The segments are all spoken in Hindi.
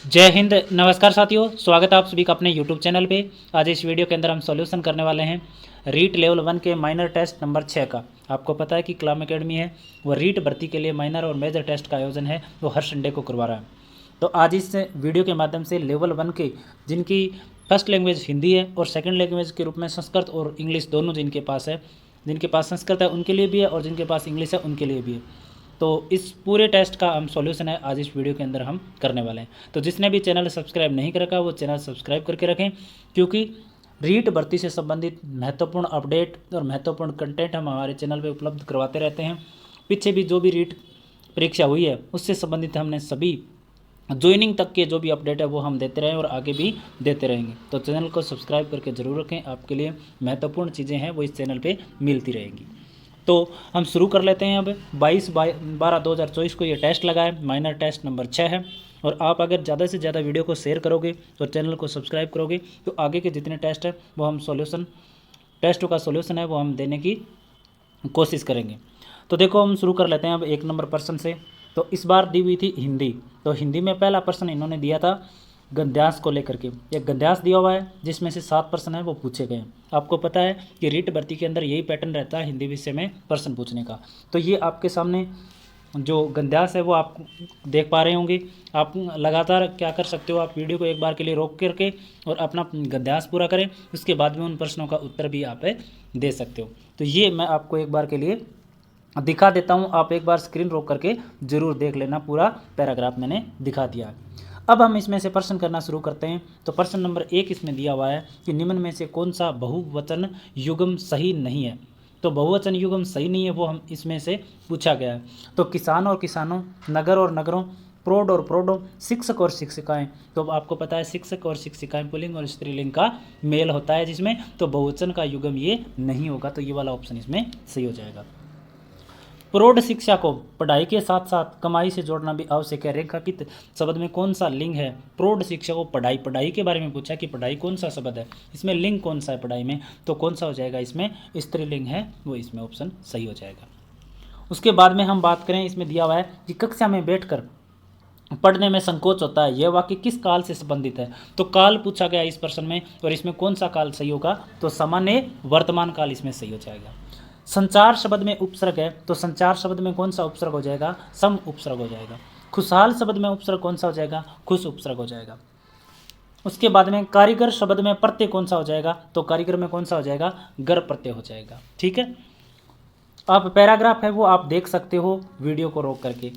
जय हिंद। नमस्कार साथियों, स्वागत है आप सभी का अपने YouTube चैनल पे। आज इस वीडियो के अंदर हम सॉल्यूशन करने वाले हैं रीट लेवल 1 के माइनर टेस्ट नंबर 6 का। आपको पता है कि क्लाम एकेडमी है वो रीट भर्ती के लिए माइनर और मेजर टेस्ट का आयोजन है वो हर संडे को करवा रहा है। तो आज इस वीडियो के माध्यम से लेवल 1 के जिनकी फर्स्ट लैंग्वेज हिंदी है और सेकेंड लैंग्वेज के रूप में संस्कृत और इंग्लिश दोनों जिनके पास संस्कृत है उनके लिए भी है और जिनके पास इंग्लिश है उनके लिए भी है। तो इस पूरे टेस्ट का हम सॉल्यूशन है आज इस वीडियो के अंदर हम करने वाले हैं। तो जिसने भी चैनल सब्सक्राइब नहीं कर रखा वो चैनल सब्सक्राइब करके रखें, क्योंकि रीट भर्ती से संबंधित महत्वपूर्ण अपडेट और महत्वपूर्ण कंटेंट हम हमारे चैनल पे उपलब्ध करवाते रहते हैं। पीछे भी जो भी रीट परीक्षा हुई है उससे संबंधित हमने सभी ज्वाइनिंग तक के जो भी अपडेट है वो हम देते रहें और आगे भी देते रहेंगे। तो चैनल को सब्सक्राइब करके ज़रूर रखें, आपके लिए महत्वपूर्ण चीज़ें हैं वो इस चैनल पे मिलती रहेंगी। तो हम शुरू कर लेते हैं। अब 22/12/2024 को ये टेस्ट लगा है, माइनर टेस्ट नंबर 6 है। और आप अगर ज़्यादा से ज़्यादा वीडियो को शेयर करोगे और चैनल को सब्सक्राइब करोगे तो आगे के जितने टेस्ट है वो हम टेस्टों का सॉल्यूशन है वो हम देने की कोशिश करेंगे। तो देखो हम शुरू कर लेते हैं अब 1 नंबर प्रश्न से। तो इस बार दी हुई थी हिंदी। तो हिंदी में पहला प्रश्न इन्होंने दिया था गद्यांश को लेकर के। एक गद्यांश दिया हुआ है जिसमें से 7 प्रश्न है वो पूछे गए। आपको पता है कि रीट भर्ती के अंदर यही पैटर्न रहता है हिंदी विषय में प्रश्न पूछने का। तो ये आपके सामने जो गद्यांश है वो आप देख पा रहे होंगे। आप लगातार क्या कर सकते हो, आप वीडियो को एक बार के लिए रोक करके और अपना गद्यांश पूरा करें, उसके बाद में उन प्रश्नों का उत्तर भी आप दे सकते हो। तो ये मैं आपको एक बार के लिए दिखा देता हूँ, आप एक बार स्क्रीन रोक करके ज़रूर देख लेना, पूरा पैराग्राफ मैंने दिखा दिया है। अब हम इसमें से प्रश्न करना शुरू करते हैं। तो प्रश्न नंबर 1 इसमें दिया हुआ है कि निम्न में से कौन सा बहुवचन युग्म सही नहीं है। तो बहुवचन युग्म सही नहीं है वो हम इसमें से पूछा गया है। तो किसान और किसानों, नगर और नगरों, प्रौढ़ और प्रौढ़ों, शिक्षक और शिक्षिकाएं। तो आपको पता है शिक्षक और शिक्षिकाएं पुल्लिंग और स्त्रीलिंग का मेल होता है जिसमें, तो बहुवचन का युग्म ये नहीं होगा। तो ये वाला ऑप्शन इसमें सही हो जाएगा। प्रौढ़ शिक्षा को पढ़ाई के साथ साथ कमाई से जोड़ना भी आवश्यक है। रेखांकित शब्द में कौन सा लिंग है? प्रौढ़ शिक्षा को पढ़ाई के बारे में पूछा कि पढ़ाई कौन सा शब्द है, इसमें लिंग कौन सा है पढ़ाई में, तो कौन सा हो जाएगा इसमें स्त्रीलिंग है वो इसमें ऑप्शन सही हो जाएगा। उसके बाद में हम बात करें, इसमें दिया हुआ है कि कक्षा में बैठकर पढ़ने में संकोच होता है, यह वाक्य किस काल से संबंधित है। तो काल पूछा गया इस प्रश्न में और इसमें कौन सा काल सही होगा, तो सामान्य वर्तमान काल इसमें सही हो जाएगा। संचार शब्द में उपसर्ग है, तो संचार शब्द में कौन सा उपसर्ग हो जाएगा? सम उपसर्ग हो जाएगा। खुशहाल शब्द में उपसर्ग कौन सा हो जाएगा? खुश उपसर्ग हो जाएगा। उसके बाद में कारीगर शब्द में प्रत्यय कौन सा हो जाएगा? तो कारीगर में कौन सा हो जाएगा? गर प्रत्यय हो जाएगा। ठीक है, आप पैराग्राफ है वो आप देख सकते हो वीडियो को रोक करके।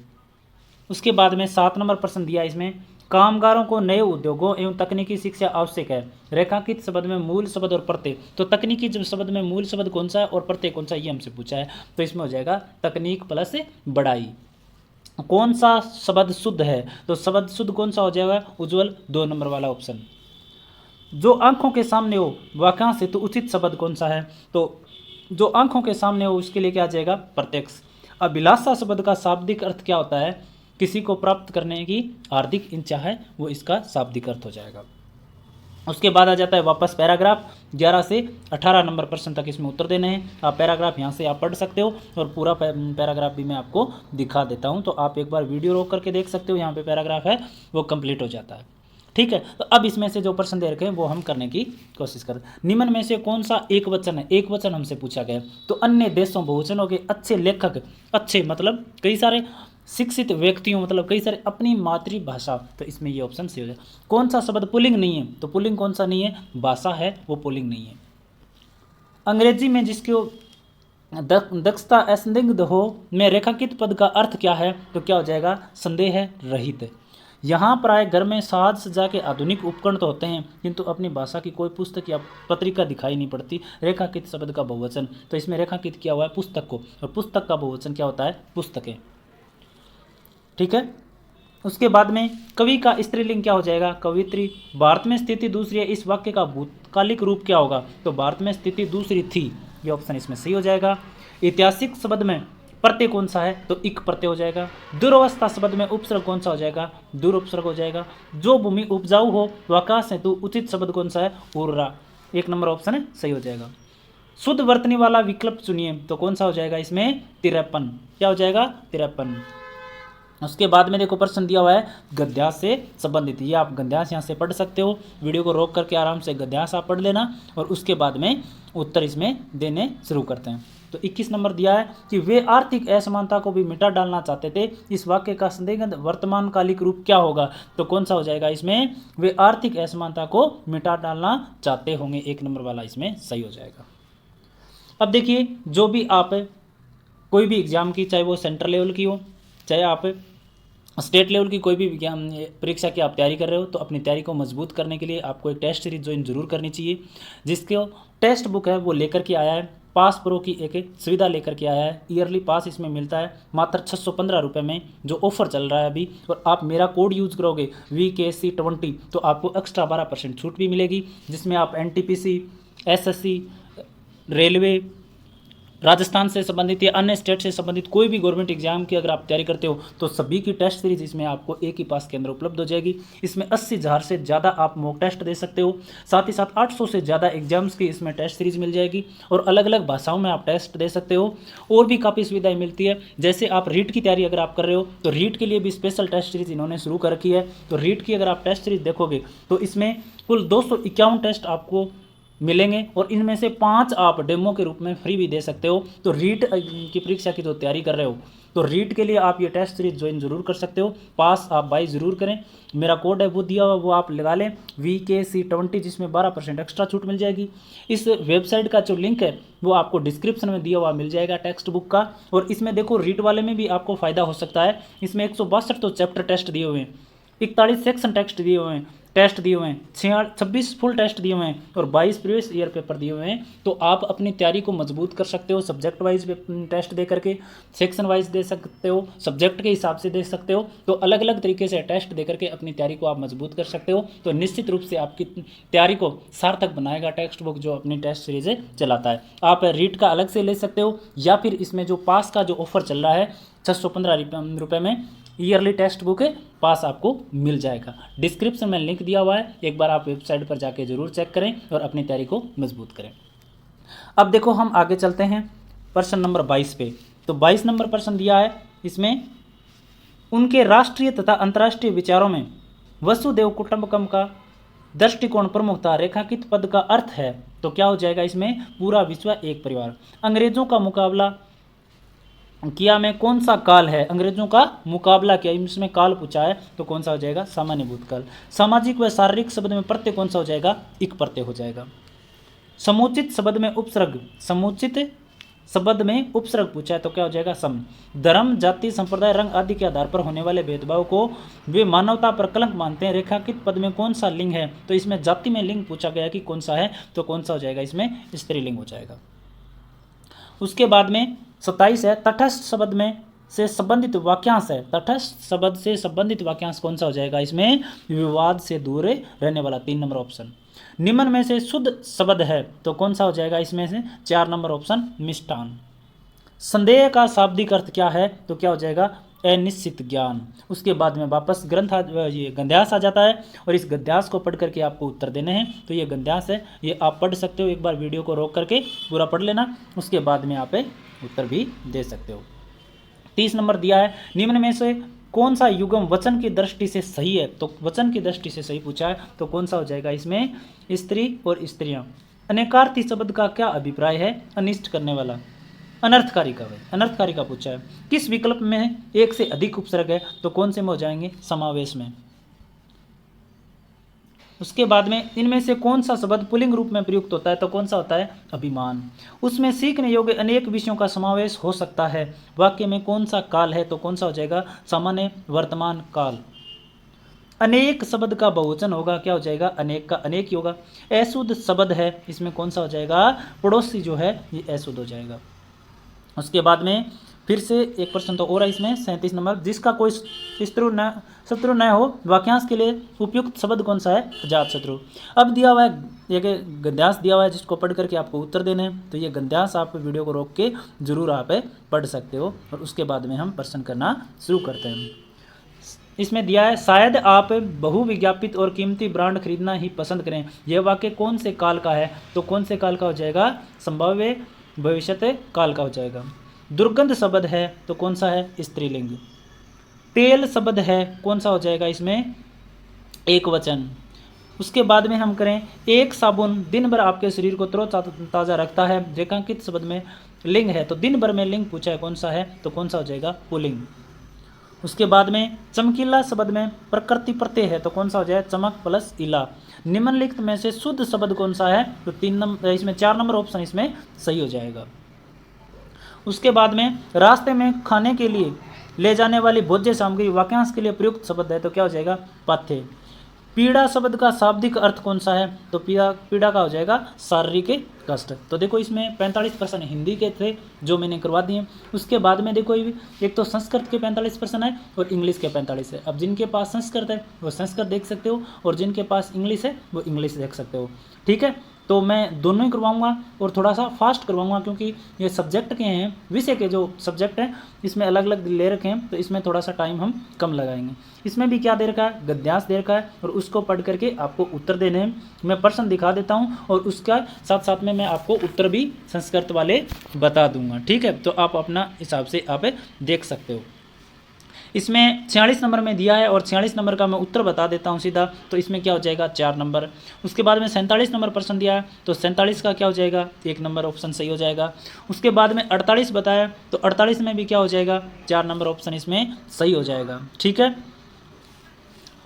उसके बाद में 7 नंबर प्रश्न दिया इसमें, कामगारों को नए उद्योगों एवं तकनीकी शिक्षा आवश्यक है। रेखांकित शब्द में मूल शब्द और प्रत्यय। तो तकनीकी जब शब्द में मूल शब्द कौन सा है और प्रत्यय कौन सा, ये हमसे पूछा है। तो इसमें हो जाएगा तकनीक प्लस बढ़ाई। कौन सा शब्द शुद्ध है? तो शब्द शुद्ध कौन सा हो जाएगा? उज्ज्वल, 2 नंबर वाला ऑप्शन। जो आंखों के सामने हो वाक्यांश हेतु उचित शब्द कौन सा है? तो जो आंखों के सामने हो उसके लिए क्या आ जाएगा? प्रत्यक्ष। अभिलाषा शब्द का शाब्दिक अर्थ क्या होता है? किसी को प्राप्त करने की हार्दिक इच्छा है वो इसका शाब्दिक अर्थ हो जाएगा। उसके बाद आ जाता है वापस पैराग्राफ। 11 से 18 नंबर प्रश्न तक इसमें उत्तर देने हैं। आप पैराग्राफ यहाँ से आप पढ़ सकते हो और पूरा पैराग्राफ भी मैं आपको दिखा देता हूँ, तो आप एक बार वीडियो रोक करके देख सकते हो। यहाँ पे पैराग्राफ है वो कंप्लीट हो जाता है। ठीक है, तो अब इसमें से जो प्रश्न दे रखे हैं वो हम करने की कोशिश करें। निम्न में से कौन सा एक वचन है? एक वचन हमसे पूछा गया। तो अन्य देशों बहुवचनों के अच्छे लेखक, अच्छे मतलब कई सारे शिक्षित व्यक्तियों, मतलब कई सारे अपनी मातृभाषा, तो इसमें ये ऑप्शन सही हो जाए। कौन सा शब्द पुल्लिंग नहीं है? तो पुल्लिंग कौन सा नहीं है? भाषा है वो पुल्लिंग नहीं है। अंग्रेजी में जिसको दक्षता असंदिग्ध हो में रेखांकित पद का अर्थ क्या है? तो क्या हो जाएगा? संदेह रहित। यहाँ प्राय घर में साज सजा के आधुनिक उपकरण तो होते हैं किंतु अपनी भाषा की कोई पुस्तक या पत्रिका दिखाई नहीं पड़ती। रेखांकित शब्द का बहुवचन, तो इसमें रेखांकित किया हुआ है पुस्तक को, और पुस्तक का बहुवचन क्या होता है? पुस्तकें। ठीक है, उसके बाद में कवि का स्त्रीलिंग क्या हो जाएगा? कवित्री। भारत में स्थिति दूसरी है, इस वाक्य का भूतकालिक रूप क्या होगा? तो भारत में स्थिति दूसरी थी, ये ऑप्शन इसमें सही हो जाएगा। ऐतिहासिक शब्द में प्रत्यय कौन सा है? तो इक प्रत्यय हो जाएगा। दुर्वस्था शब्द में उपसर्ग कौन सा हो जाएगा? दुर उपसर्ग हो जाएगा। जो भूमि उपजाऊ हो तो आकाश हेतु उचित शब्द कौन सा है? उर्रा, 1 नंबर ऑप्शन है सही हो जाएगा। शुद्ध वर्तनी वाला विकल्प चुनिए, तो कौन सा हो जाएगा इसमें? 53, क्या हो जाएगा? 53। उसके बाद में देखो प्रश्न दिया हुआ है गद्यांश से संबंधित। ये आप गद्यांश यहाँ से पढ़ सकते हो, वीडियो को रोक करके आराम से गद्यांश आप पढ़ लेना और उसके बाद में उत्तर इसमें देने शुरू करते हैं। तो 21 नंबर दिया है कि वे आर्थिक असमानता को भी मिटा डालना चाहते थे, इस वाक्य का संदिग्ध वर्तमान कालिक रूप क्या होगा? तो कौन सा हो जाएगा इसमें? वे आर्थिक असमानता को मिटा डालना चाहते होंगे, 1 नंबर वाला इसमें सही हो जाएगा। अब देखिए, जो भी आप कोई भी एग्जाम की, चाहे वो सेंट्रल लेवल की हो, चाहे आप स्टेट लेवल की कोई भी विज्ञान परीक्षा की आप तैयारी कर रहे हो, तो अपनी तैयारी को मजबूत करने के लिए आपको एक टेस्ट सीरीज ज्वाइन जरूर करनी चाहिए। जिसके टेक्स्ट बुक है वो लेकर के आया है, पास प्रो की एक सुविधा लेकर के आया है। ईयरली पास इसमें मिलता है मात्र 615 रुपये में, जो ऑफर चल रहा है अभी। और आप मेरा कोड यूज़ करोगे VKC20 तो आपको एक्स्ट्रा 12% छूट भी मिलेगी, जिसमें आप NTPC, SSC, रेलवे, राजस्थान से संबंधित या अन्य स्टेट से संबंधित कोई भी गवर्नमेंट एग्जाम की अगर आप तैयारी करते हो तो सभी की टेस्ट सीरीज इसमें आपको एक ही पास के अंदर उपलब्ध हो जाएगी। इसमें 80,000 से ज़्यादा आप मॉक टेस्ट दे सकते हो, साथ ही साथ 800 से ज़्यादा एग्जाम्स की इसमें टेस्ट सीरीज मिल जाएगी और अलग अलग भाषाओं में आप टेस्ट दे सकते हो। और भी काफ़ी सुविधाएँ मिलती है, जैसे आप रीट की तैयारी अगर आप कर रहे हो तो रीट के लिए भी स्पेशल टेस्ट सीरीज इन्होंने शुरू कर रखी है। तो रीट की अगर आप टेस्ट सीरीज देखोगे तो इसमें कुल 251 टेस्ट आपको मिलेंगे और इनमें से 5 आप डेमो के रूप में फ्री भी दे सकते हो। तो रीट की परीक्षा की जो तैयारी कर रहे हो तो रीट के लिए आप ये टेस्ट सीरीज ज्वाइन जरूर कर सकते हो। पास आप बाई ज़रूर करें, मेरा कोड है वो दिया हुआ, वो आप लगा लें VKC20, जिसमें 12% एक्स्ट्रा छूट मिल जाएगी। इस वेबसाइट का जो लिंक है वो आपको डिस्क्रिप्शन में दिया हुआ मिल जाएगा टेक्स्ट बुक का। और इसमें देखो रीट वाले में भी आपको फ़ायदा हो सकता है। इसमें 162 तो चैप्टर टेस्ट दिए हुए हैं, 41 सेक्शन टेस्ट दिए हुए हैं, 26 फुल टेस्ट दिए हुए हैं और 22 प्रीवियस ईयर पेपर दिए हुए हैं। तो आप अपनी तैयारी को मजबूत कर सकते हो, सब्जेक्ट वाइज टेस्ट दे करके, सेक्शन वाइज दे सकते हो, सब्जेक्ट के हिसाब से दे सकते हो। तो अलग अलग तरीके से टेस्ट दे करके अपनी तैयारी को आप मजबूत कर सकते हो। तो निश्चित रूप से आपकी तैयारी को सार्थक बनाएगा टेक्स्ट बुक जो अपनी टेस्ट सीरीजें चलाता है। आप रीट का अलग से ले सकते हो या फिर इसमें जो पास का जो ऑफर चल रहा है 615 रुपये में ईयरली टेक्स्ट बुक पास आपको मिल जाएगा। डिस्क्रिप्शन में लिंक दिया हुआ है, एक बार आप वेबसाइट पर जाके जरूर चेक करें और अपनी तैयारी को मजबूत करें। अब देखो हम आगे चलते हैं प्रश्न नंबर 22 पे। तो 22 नंबर प्रश्न दिया है, इसमें उनके राष्ट्रीय तथा अंतर्राष्ट्रीय विचारों में वसुदेव कुटुंबकम का दृष्टिकोण प्रमुखता रेखांकित पद का अर्थ है। तो क्या हो जाएगा इसमें? पूरा विश्व एक परिवार। अंग्रेजों का मुकाबला किया में कौन सा काल है? अंग्रेजों का मुकाबला किया, इसमें काल पूछा है तो कौन सा हो जाएगा? सामान्य भूतकाल। सामाजिक व शारीरिक शब्द में प्रत्यय कौन सा हो जाएगा? इक प्रत्यय हो जाएगा। समुचित शब्द में उपसर्ग, समुचित शब्द में उपसर्ग पूछा है तो क्या हो जाएगा? सम। धर्म, जाति, संप्रदाय, रंग आदि के आधार पर होने वाले भेदभाव को वे मानवता पर कलंक मानते हैं। रेखांकित पद में कौन सा लिंग है? तो इसमें जाति में लिंग पूछा गया कि कौन सा है तो कौन सा हो जाएगा? इसमें स्त्रीलिंग हो जाएगा। उसके बाद में 27 है, तटस्थ शब्द में से संबंधित वाक्यांश है। तटस्थ शब्द से संबंधित वाक्यांश कौन सा हो जाएगा? इसमें विवाद से दूर रहने वाला, 3 नंबर ऑप्शन। निम्न में से शुद्ध शब्द है तो कौन सा हो जाएगा? इसमें से 4 नंबर ऑप्शन मिष्टान। संदेह का शाब्दिक अर्थ क्या है तो क्या हो जाएगा? अनिश्चित ज्ञान। उसके बाद में वापस ये गद्यांश आ जाता है और इस गद्यांश को पढ़ करके आपको उत्तर देने हैं। तो ये गद्यांश है, ये आप पढ़ सकते हो, एक बार वीडियो को रोक करके पूरा पढ़ लेना, उसके बाद में आप उत्तर भी दे सकते हो। 30 नंबर दिया है, निम्न में से कौन सा युग्म वचन की दृष्टि से सही है? तो वचन की दृष्टि से सही पूछा है तो कौन सा हो जाएगा? इसमें स्त्री और स्त्रियां। अनेकार्थी शब्द का क्या अभिप्राय है? अनिष्ट करने वाला। अनर्थकारी का, अनर्थकारी का पूछा है। किस विकल्प में एक से अधिक उपसर्ग है तो कौन से में हो जाएंगे? समावेश में। उसके बाद में इनमें से कौन सा शब्द पुल्लिंग रूप में प्रयुक्त होता है तो कौन सा होता है? अभिमान। उसमें सीखने योग्य अनेक विषयों का समावेश हो सकता है। वाक्य में कौन सा काल है तो कौन सा हो जाएगा? सामान्य वर्तमान काल। अनेक शब्द का बहुवचन होगा, क्या हो जाएगा? अनेक का अनेक ही होगा। अशुद्ध शब्द है, इसमें कौन सा हो जाएगा? पड़ोसी जो है ये अशुद्ध हो जाएगा। उसके बाद में फिर से एक प्रश्न तो और है इसमें, 37 नंबर, जिसका कोई शत्रु न हो, वाक्यांश के लिए उपयुक्त शब्द कौन सा है? अजात शत्रु। अब दिया हुआ है एक गद्यांश दिया हुआ है जिसको पढ़ करके आपको उत्तर देने हैं। तो ये गद्यांश आप वीडियो को रोक के जरूर आप पढ़ सकते हो और उसके बाद में हम प्रश्न करना शुरू करते हैं। इसमें दिया है, शायद आप बहुविज्ञापित और कीमती ब्रांड खरीदना ही पसंद करें। यह वाक्य कौन से काल का है तो कौन से काल का हो जाएगा? संभाव्य भविष्यत काल का हो जाएगा। दुर्गंध शब्द है तो कौन सा है? स्त्रीलिंग। तेल शब्द है, कौन सा हो जाएगा इसमें, एक वचन। उसके बाद में हम करें, एक साबुन दिन भर आपके शरीर को तरोताज़ा रखता है, रेखांकित शब्द में लिंग है, तो दिन भर में लिंग पूछा है कौन सा है, तो कौन सा हो जाएगा, पुल्लिंग। उसके बाद में चमकीला शब्द में प्रकृति प्रत्यय है, तो कौन सा हो जाएगा, चमक प्लस इला। निम्नलिखित में से शुद्ध शब्द कौन सा है, तो 3 नंबर, इसमें 4 नंबर ऑप्शन इसमें सही हो जाएगा। उसके बाद में रास्ते में खाने के लिए ले जाने वाली भोज्य सामग्री वाक्यांश के लिए प्रयुक्त शब्द है, तो क्या हो जाएगा, पाथ्य। पीड़ा शब्द का शाब्दिक अर्थ कौन सा है, तो पीड़ा का हो जाएगा शारीरिक कष्ट। तो देखो इसमें 45% हिंदी के थे जो मैंने करवा दिए। उसके बाद में देखो एक तो संस्कृत के 45% है और इंग्लिश के 45 है। अब जिनके पास संस्कृत है वो संस्कृत देख सकते हो और जिनके पास इंग्लिश है वो इंग्लिश देख सकते हो, ठीक है। तो मैं दोनों ही करवाऊंगा और थोड़ा सा फास्ट करवाऊंगा क्योंकि ये सब्जेक्ट के हैं, विषय के जो सब्जेक्ट हैं इसमें अलग अलग ले रखे हैं, तो इसमें थोड़ा सा टाइम हम कम लगाएंगे। इसमें भी क्या दे रखा है, गद्यांश दे रखा है और उसको पढ़ करके आपको उत्तर देने हैं। मैं प्रश्न दिखा देता हूँ और उसका साथ साथ में मैं आपको उत्तर भी संस्कृत वाले बता दूंगा, ठीक है। तो आप अपना हिसाब से आप देख सकते हो। इसमें 46 नंबर में दिया है और 46 नंबर का मैं उत्तर बता देता हूं सीधा, तो इसमें क्या हो जाएगा, 4 नंबर। उसके बाद में 47 नंबर प्रश्न दिया है, तो 47 का क्या हो जाएगा, 1 नंबर ऑप्शन सही हो जाएगा। उसके बाद में 48 बताया, तो 48 में भी क्या हो जाएगा, 4 नंबर ऑप्शन इसमें सही हो जाएगा, ठीक है।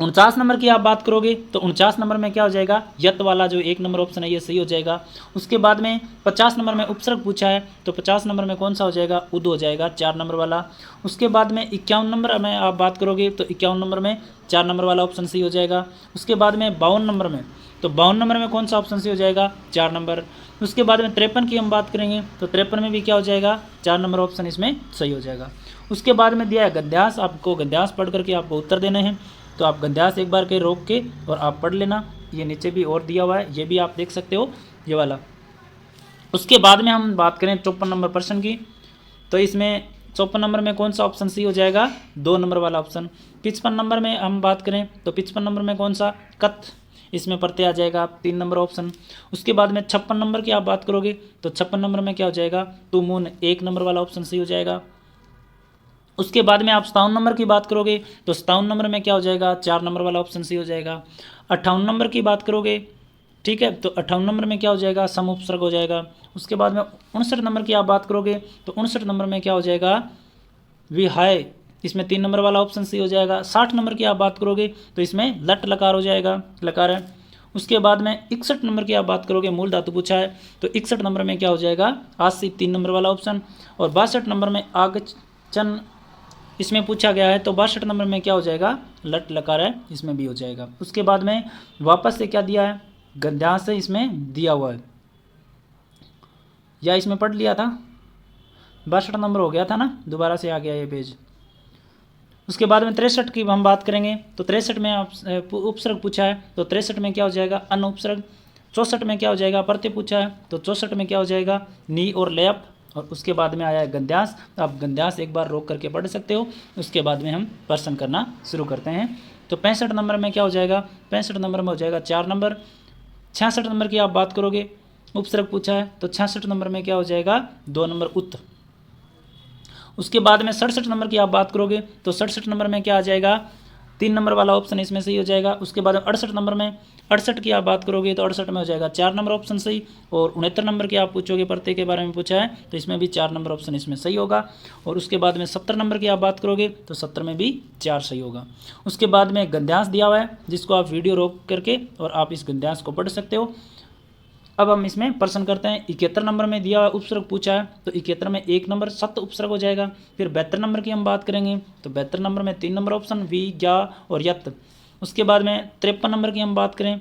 49 नंबर की आप बात करोगे तो 49 नंबर में क्या हो जाएगा, यत वाला जो 1 नंबर ऑप्शन है ये सही हो जाएगा। उसके बाद में 50 नंबर में उपसर्ग पूछा है, तो 50 नंबर में कौन सा हो जाएगा, उद हो जाएगा, 4 नंबर वाला। उसके बाद में 51 नंबर में आप बात करोगे तो 51 नंबर में 4 नंबर वाला ऑप्शन सही हो जाएगा। उसके बाद में 52 नंबर में, तो 52 नंबर में कौन सा ऑप्शन सही हो जाएगा, 4 नंबर। उसके बाद में 53 की हम बात करेंगे तो 53 में भी क्या हो जाएगा, 4 नंबर ऑप्शन इसमें सही हो जाएगा। उसके बाद में दिया है गद्यांश, आपको गद्यांश पढ़ करके आपको उत्तर देने हैं, तो आप गद्यांश एक बार के रोक के और आप पढ़ लेना। ये नीचे भी और दिया हुआ है, ये भी आप देख सकते हो, ये वाला। उसके बाद में हम बात करें 54 नंबर प्रश्न की, तो इसमें 54 नंबर में कौन सा ऑप्शन सही हो जाएगा, 2 नंबर वाला ऑप्शन। 55 नंबर में हम बात करें तो 55 नंबर में कौन सा, कत, इसमें प्रत्यय आ जाएगा, 3 नंबर ऑप्शन। उसके बाद में 56 नंबर की आप बात करोगे तो 56 नंबर में क्या हो जाएगा, तुमुन, 1 नंबर वाला ऑप्शन सही हो जाएगा। उसके बाद में आप 57 नंबर की बात करोगे तो 57 नंबर में क्या हो जाएगा, 4 नंबर वाला ऑप्शन सही हो जाएगा। 58 नंबर की बात करोगे, ठीक है, तो 58 नंबर में क्या हो जाएगा, सम उपसर्ग हो जाएगा। उसके बाद में 59 नंबर की आप बात करोगे तो 59 नंबर में क्या हो जाएगा, विहाय, इसमें 3 नंबर वाला ऑप्शन सही हो जाएगा। 60 नंबर की आप बात करोगे तो इसमें लट लकार हो जाएगा, लकार है। उसके बाद में 61 नंबर की आप बात करोगे, मूल धातु पूछा है, तो 61 नंबर में क्या हो जाएगा, आशी, 3 नंबर वाला ऑप्शन। और 62 नंबर में आगचन इसमें पूछा गया है, तो 62 नंबर में क्या हो जाएगा, लट लकार है, इसमें भी हो जाएगा। उसके बाद में वापस से क्या दिया है, गद्यांश से इसमें दिया हुआ है, या इसमें पढ़ लिया था, 62 नंबर हो गया था ना, दोबारा से आ गया ये पेज। उसके बाद में 63 की हम बात करेंगे, तो 63 में आप उपसर्ग पूछा है, तो 63 में क्या हो जाएगा, अन उपसर्ग। 64 में क्या हो जाएगा, प्रत्यय पूछा है, तो 64 में क्या हो जाएगा, नी और लयप। और उसके बाद में आया है गद्यांश, आप गद्यांश एक बार रोक करके पढ़ सकते हो। उसके बाद में हम प्रश्न करना शुरू करते हैं। तो 65 नंबर में क्या हो जाएगा, 65 नंबर में हो जाएगा 4 नंबर। 66 नंबर की आप बात करोगे, उपसर्ग पूछा है, तो 66 नंबर में क्या हो जाएगा, 2 नंबर उत्त। उसके बाद में 67 नंबर की आप बात करोगे तो 67 नंबर में क्या आ जाएगा, 3 नंबर वाला ऑप्शन इसमें सही हो जाएगा। उसके बाद 68 नंबर में, 68 की आप बात करोगे तो 68 में हो जाएगा 4 नंबर ऑप्शन सही। और 69 नंबर की आप पूछोगे, प्रत्यय के बारे में पूछा है, तो इसमें भी 4 नंबर ऑप्शन इसमें सही होगा। और उसके बाद में 70 नंबर की आप बात करोगे तो 70 में भी 4 सही होगा। उसके बाद में गद्यांश दिया हुआ है, जिसको आप वीडियो रोक करके और आप इस गद्यांश को पढ़ सकते हो। अब हम इसमें प्रश्न करते हैं। 71 नंबर में दिया हुआ उपसर्ग पूछा है, तो 71 में 1 नंबर सत्य उपसर्ग हो जाएगा। फिर 72 नंबर की हम बात करेंगे, तो 72 नंबर में 3 नंबर ऑप्शन वी, या और यत। उसके बाद में 53 नंबर की हम बात करें,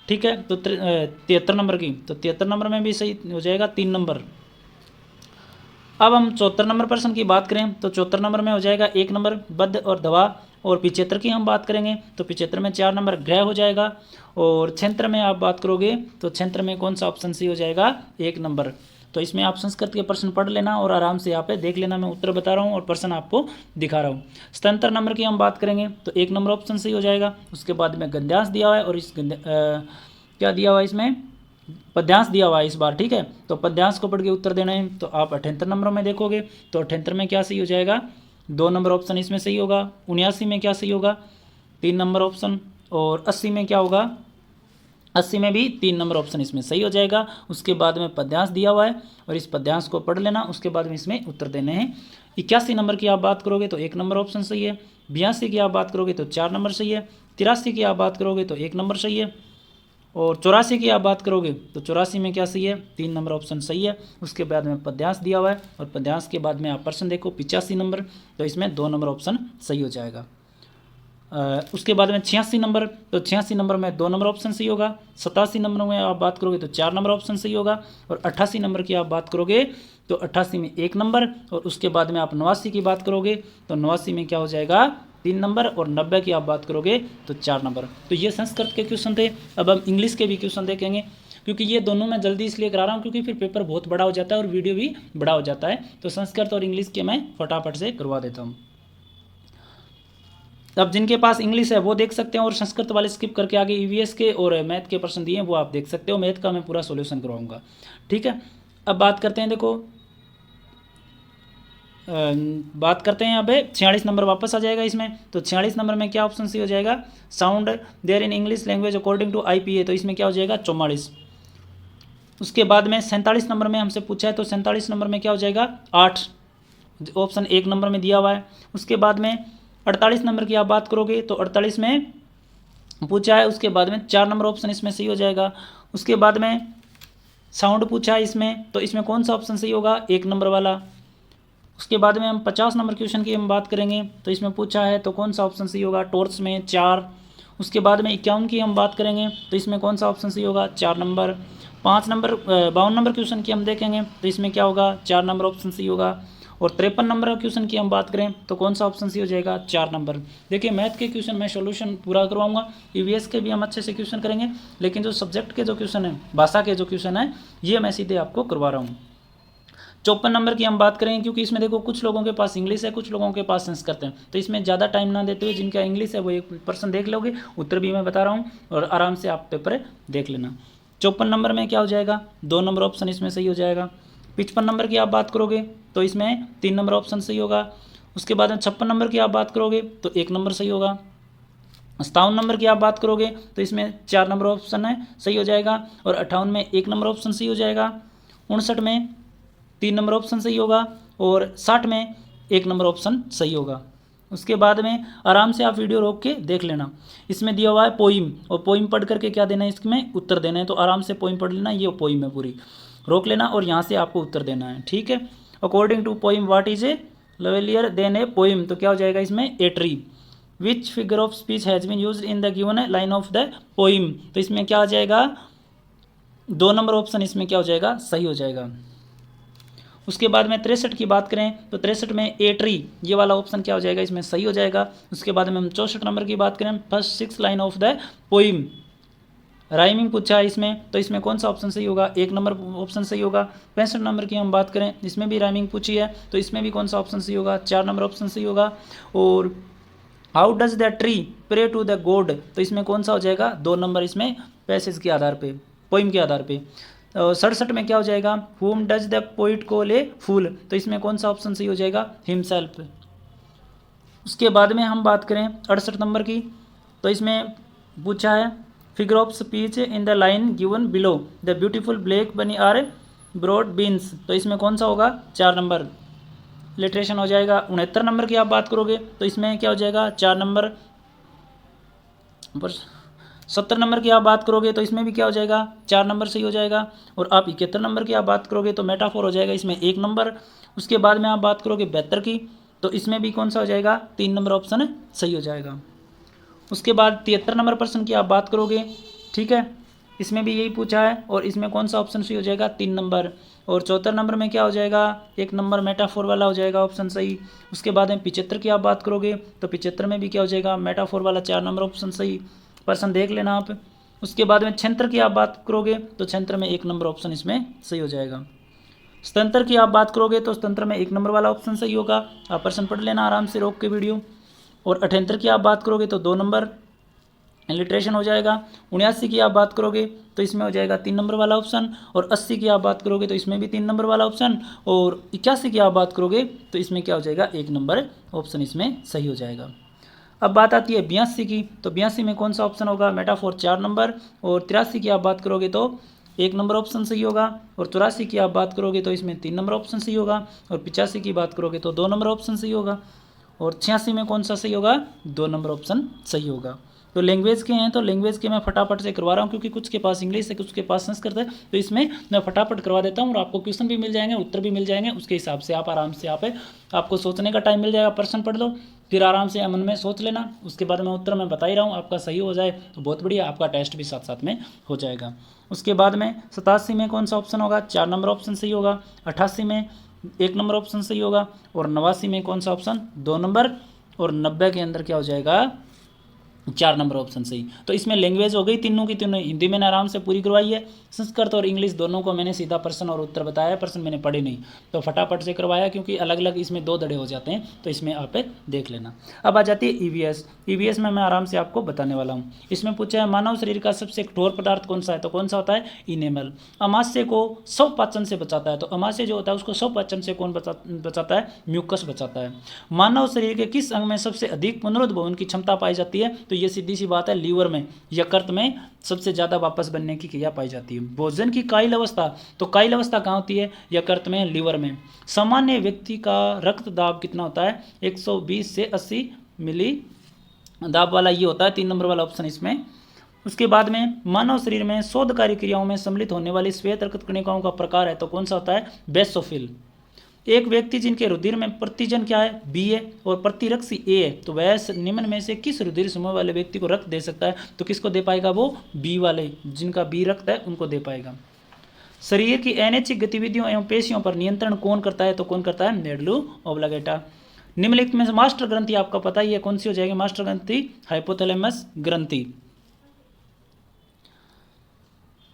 ठीक है, तो 73 नंबर की, तो 73 नंबर में भी सही हो जाएगा 3 नंबर। अब हम 74 नंबर प्रश्न की बात करें, तो 74 नंबर में हो जाएगा 1 नंबर बद्ध और दवा। और 75 की हम बात करेंगे, तो 75 में 4 नंबर ग्रह हो जाएगा। और 76 में आप बात करोगे तो 76 में कौन सा ऑप्शन सी हो जाएगा, 1 नंबर। तो इसमें आप संस्कृत के प्रश्न पढ़ लेना और आराम से यहाँ पे देख लेना, मैं उत्तर बता रहा हूँ और प्रश्न आपको दिखा रहा हूँ। 77 नंबर की हम बात करेंगे तो 1 नंबर ऑप्शन सही हो जाएगा। उसके बाद में गद्यांश दिया हुआ है और इस क्या दिया हुआ है, इसमें पद्यांश दिया हुआ है इस बार, ठीक है। तो पद्यांश को पढ़ के उत्तर देना है, तो आप 78 नंबर में देखोगे तो 78 में क्या सही हो जाएगा, 2 नंबर ऑप्शन इसमें सही होगा। 79 में क्या सही होगा, 3 नंबर ऑप्शन। और 80 में क्या होगा, 80 में भी 3 नंबर ऑप्शन इसमें सही हो जाएगा। उसके बाद में पद्यांश दिया हुआ है और इस पद्यांश को पढ़ लेना, उसके बाद में इसमें उत्तर देने हैं। 81 नंबर की आप बात करोगे तो 1 नंबर ऑप्शन सही है। 82 की आप बात करोगे तो 4 नंबर सही है। 83 की आप बात करोगे तो 1 नंबर सही है। और 84 की आप बात करोगे तो 84 में क्या सही है, 3 नंबर ऑप्शन सही है। उसके बाद में पद्यांश दिया हुआ है और पद्यांश के बाद में आप प्रश्न देखो 85 नंबर, तो इसमें 2 नंबर ऑप्शन सही हो जाएगा। उसके बाद में 86 नंबर, तो 86 नंबर में 2 नंबर ऑप्शन सही होगा। 87 नंबर में आप बात करोगे तो 4 नंबर ऑप्शन सही होगा। और 88 नंबर की आप बात करोगे तो 88 में 1 नंबर। और उसके बाद में आप 89 की बात करोगे तो 89 में क्या हो जाएगा, 3 नंबर। और 90 की आप बात करोगे तो 4 नंबर। तो ये संस्कृत के क्वेश्चन थे। अब हम इंग्लिश के भी क्वेश्चन देखेंगे, क्योंकि ये दोनों मैं जल्दी इसलिए करा रहा हूँ क्योंकि फिर पेपर बहुत बड़ा हो जाता है और वीडियो भी बड़ा हो जाता है। तो संस्कृत और इंग्लिश के मैं फटाफट से करवा देता हूँ। अब जिनके पास इंग्लिश है वो देख सकते हैं और संस्कृत वाले स्किप करके आगे ईवीएस के और मैथ के प्रश्न दिए हैं वो आप देख सकते हो। मैथ का मैं पूरा सॉल्यूशन करवाऊंगा, ठीक है। अब बात करते हैं, देखो बात करते हैं। अब 46 नंबर वापस आ जाएगा इसमें। तो 46 नंबर में क्या ऑप्शन सही हो जाएगा, sound there in English language according to IPA, तो इसमें क्या हो जाएगा 44। उसके बाद में 47 नंबर में हमसे पूछा है तो 47 नंबर में क्या हो जाएगा 8, ऑप्शन 1 नंबर में दिया हुआ है। उसके बाद में 48 नंबर की आप बात करोगे तो 48 में पूछा है, उसके बाद में 4 नंबर ऑप्शन इसमें सही हो जाएगा। उसके बाद में साउंड पूछा है इसमें, तो इसमें कौन सा ऑप्शन सही होगा, 1 नंबर वाला। उसके बाद में हम 50 नंबर क्वेश्चन की हम बात करेंगे तो इसमें पूछा है तो कौन सा ऑप्शन सही होगा, टॉर्च में 4। उसके बाद में 51 की हम बात करेंगे तो इसमें कौन सा ऑप्शन सही होगा, 4 नंबर। 52 नंबर क्वेश्चन की हम देखेंगे तो इसमें क्या होगा, 4 नंबर ऑप्शन सही होगा। और 53 नंबर क्वेश्चन की हम बात करें तो कौन सा ऑप्शन सही हो जाएगा, 4 नंबर। देखिए मैथ के क्वेश्चन मैं सॉल्यूशन पूरा करवाऊंगा, ईवीएस के भी हम अच्छे से क्वेश्चन करेंगे, लेकिन जो सब्जेक्ट के जो क्वेश्चन है, भाषा के जो क्वेश्चन है, ये मैं सीधे आपको करवा रहा हूँ। 54 नंबर की हम बात करेंगे, क्योंकि इसमें देखो कुछ लोगों के पास इंग्लिश है, कुछ लोगों के पास संस्कृत है, तो इसमें ज़्यादा टाइम ना देते हुए जिनका इंग्लिश है वो 1% देख लोगे, उत्तर भी मैं बता रहा हूँ और आराम से आप पेपर देख लेना। 54 नंबर में क्या हो जाएगा, 2 नंबर ऑप्शन इसमें सही हो जाएगा। 55 नंबर की आप बात करोगे तो इसमें 3 नंबर ऑप्शन सही होगा। उसके बाद में 56 नंबर की आप बात करोगे तो 1 नंबर सही होगा। 57 नंबर की आप बात करोगे तो इसमें 4 नंबर ऑप्शन है सही हो जाएगा। और 58 में 1 नंबर ऑप्शन सही हो जाएगा। 59 में 3 नंबर ऑप्शन सही होगा। और 60 में 1 नंबर ऑप्शन सही होगा। उसके बाद में आराम से आप वीडियो रोक के देख लेना। इसमें दिया हुआ है पोइम, और पोइम पढ़ करके क्या देना है, इसमें उत्तर देना है। तो आराम से पोइम पढ़ लेना, ये पोइम है पूरी, रोक लेना और यहाँ से आपको उत्तर देना है, ठीक है। According to poem what is a lovelier than a poem, तो क्या हो जाएगा इसमें, a tree. Which figure of speech has been used in the given line of the poem, तो इसमें क्या आ जाएगा, 2 नंबर ऑप्शन इसमें क्या हो जाएगा, सही हो जाएगा। उसके बाद में 63 की बात करें तो 63 में ए ट्री, ये वाला ऑप्शन क्या हो जाएगा, इसमें सही हो जाएगा। उसके बाद में हम 64 नंबर की बात करें, first 6 line of the poem, rhyming पूछा है इसमें, तो इसमें कौन सा ऑप्शन सही होगा, 1 नंबर ऑप्शन सही होगा। 65 नंबर की हम बात करें, इसमें भी राइमिंग पूछी है, तो इसमें भी कौन सा ऑप्शन सही होगा, 4 नंबर ऑप्शन सही होगा। और how does the tree pray to the god, तो इसमें कौन सा हो जाएगा, 2 नंबर इसमें पैसेज के आधार पे, पोइम के आधार पे। 67 में क्या हो जाएगा, whom does the poet call a fool, तो इसमें कौन सा ऑप्शन सही हो जाएगा, हिमसेल्फ। उसके बाद में हम बात करें 68 नंबर की, तो इसमें पूछा है figure of speech in the line given below, the beautiful black बनी आर ब्रॉड बीन्स, तो इसमें कौन सा होगा, 4 नंबर लिटरेशन हो जाएगा। 69 नंबर की आप बात करोगे तो इसमें क्या हो जाएगा, 4 नंबर। 70 नंबर की आप बात करोगे तो इसमें भी क्या हो जाएगा, 4 नंबर सही हो जाएगा। और आप 71 नंबर की आप बात करोगे तो मेटाफोर हो जाएगा, इसमें 1 नंबर। उसके बाद में आप बात करोगे 72 की, तो इसमें भी कौन सा हो जाएगा, 3 नंबर ऑप्शन सही हो जाएगा। उसके बाद 73 नंबर प्रश्न की आप बात करोगे, ठीक है, इसमें भी यही पूछा है और इसमें कौन सा ऑप्शन सही हो जाएगा, 3 नंबर। और 74 नंबर में क्या हो जाएगा, 1 नंबर मेटाफोर वाला हो जाएगा ऑप्शन सही। उसके बाद में 75 की आप बात करोगे तो 75 में भी क्या हो जाएगा, मेटाफोर वाला 4 नंबर ऑप्शन सही, प्रश्न देख लेना आप। उसके बाद में 76 की आप बात करोगे तो 76 में 1 नंबर ऑप्शन इसमें सही हो जाएगा। 77 की आप बात करोगे तो 77 में 1 नंबर वाला ऑप्शन सही होगा, आप प्रश्न पढ़ लेना आराम से रोक के वीडियो। और 78 की आप बात करोगे तो 2 नंबर। इलिट्रेशन हो जाएगा। 79 की आप बात करोगे तो इसमें हो जाएगा 3 नंबर वाला ऑप्शन, और 80 की आप बात करोगे तो इसमें भी 3 नंबर वाला ऑप्शन, और 81 की आप बात करोगे तो इसमें क्या हो जाएगा, 1 नंबर ऑप्शन इसमें सही हो जाएगा। अब बात आती है 82 की, तो 82 में कौन सा ऑप्शन होगा, मेटाफोर 4 नंबर, और 83 की आप बात करोगे तो 1 नंबर ऑप्शन सही होगा, और 84 की आप बात करोगे तो इसमें 3 नंबर ऑप्शन सही होगा, और 85 की बात करोगे तो 2 नंबर ऑप्शन सही होगा, और 86 में कौन सा सही होगा, 2 नंबर ऑप्शन सही होगा। तो लैंग्वेज के हैं तो लैंग्वेज के मैं फटाफट से करवा रहा हूँ, क्योंकि कुछ के पास इंग्लिश है, कुछ के पास संस्कृत है, तो इसमें मैं फटाफट करवा देता हूँ, और आपको क्वेश्चन भी मिल जाएंगे, उत्तर भी मिल जाएंगे, उसके हिसाब से आप आराम से आपको सोचने का टाइम मिल जाएगा, प्रश्न पढ़ लो, फिर आराम से मन में सोच लेना, उसके बाद मैं उत्तर मैं बता ही रहा हूँ, आपका सही हो जाए तो बहुत बढ़िया, आपका टेस्ट भी साथ साथ में हो जाएगा। उसके बाद में 87 में कौन सा ऑप्शन होगा, 4 नंबर ऑप्शन सही होगा, 88 में 1 नंबर ऑप्शन सही होगा, और 89 में कौन सा ऑप्शन, 2 नंबर, और 90 के अंदर क्या हो जाएगा, 4 नंबर ऑप्शन सही। तो इसमें लैंग्वेज हो गई तीनों की तीनों, हिंदी मैंने आराम से पूरी करवाई है, संस्कृत और इंग्लिश दोनों को मैंने सीधा प्रश्न और उत्तर बताया, प्रश्न मैंने पढ़े नहीं, तो फटाफट से करवाया, क्योंकि अलग अलग इसमें 2 दड़े हो जाते हैं, तो इसमें आप देख लेना। अब आ जाती है ईवीएस। ईवीएस में मैं आराम से आपको बताने वाला हूँ। इसमें पूछा है मानव शरीर का सबसे कठोर पदार्थ कौन सा है, तो कौन सा होता है, इनेमल। अमाशय को स्वपाचन से बचाता है, तो अमाशय जो होता है उसको स्वपाचन से कौन बचाता है, म्यूकस बचाता है। मानव शरीर के किस अंग में सबसे अधिक पुनरुद्भवन की क्षमता पाई जाती है, तो ये सीधी सी बात है, लीवर में, यकृत में सबसे ज़्यादा वापस बनने की क्रिया पाई जाती है। भोजन की कायिल अवस्था, तो कायिल अवस्था कहाँ होती है, यकृत में, लीवर में। सामान्य व्यक्ति का रक्त दाब कितना होता है, 120 से 80 मिली दाब वाला ये होता है, 3 नंबर वाला ऑप्शन इसमें। उसके बाद में मानव शरीर में शोधकारी क्रियाओं में सम्मिलित होने वाली श्वेत रक्त कणिकाओं का प्रकार है, तो कौन सा होता है, बेसोफिल। एक व्यक्ति जिनके रुधिर में प्रतिजन क्या है, बी है, और प्रतिरक्षी ए है, तो वह निम्न में से किस रुधिर समूह वाले व्यक्ति को रक्त दे सकता है, तो किसको दे पाएगा, वो बी वाले, जिनका बी रक्त है उनको दे पाएगा। शरीर की अनैच्छिक गतिविधियों एवं पेशियों पर नियंत्रण कौन करता है, तो कौन करता है, मेडुल्ला ऑब्लांगेटा। निम्नलिखित में से मास्टर ग्रंथि आपका पता ही है कौन सी हो जाएगी, मास्टर ग्रंथि हाइपोथैलेमस ग्रंथि।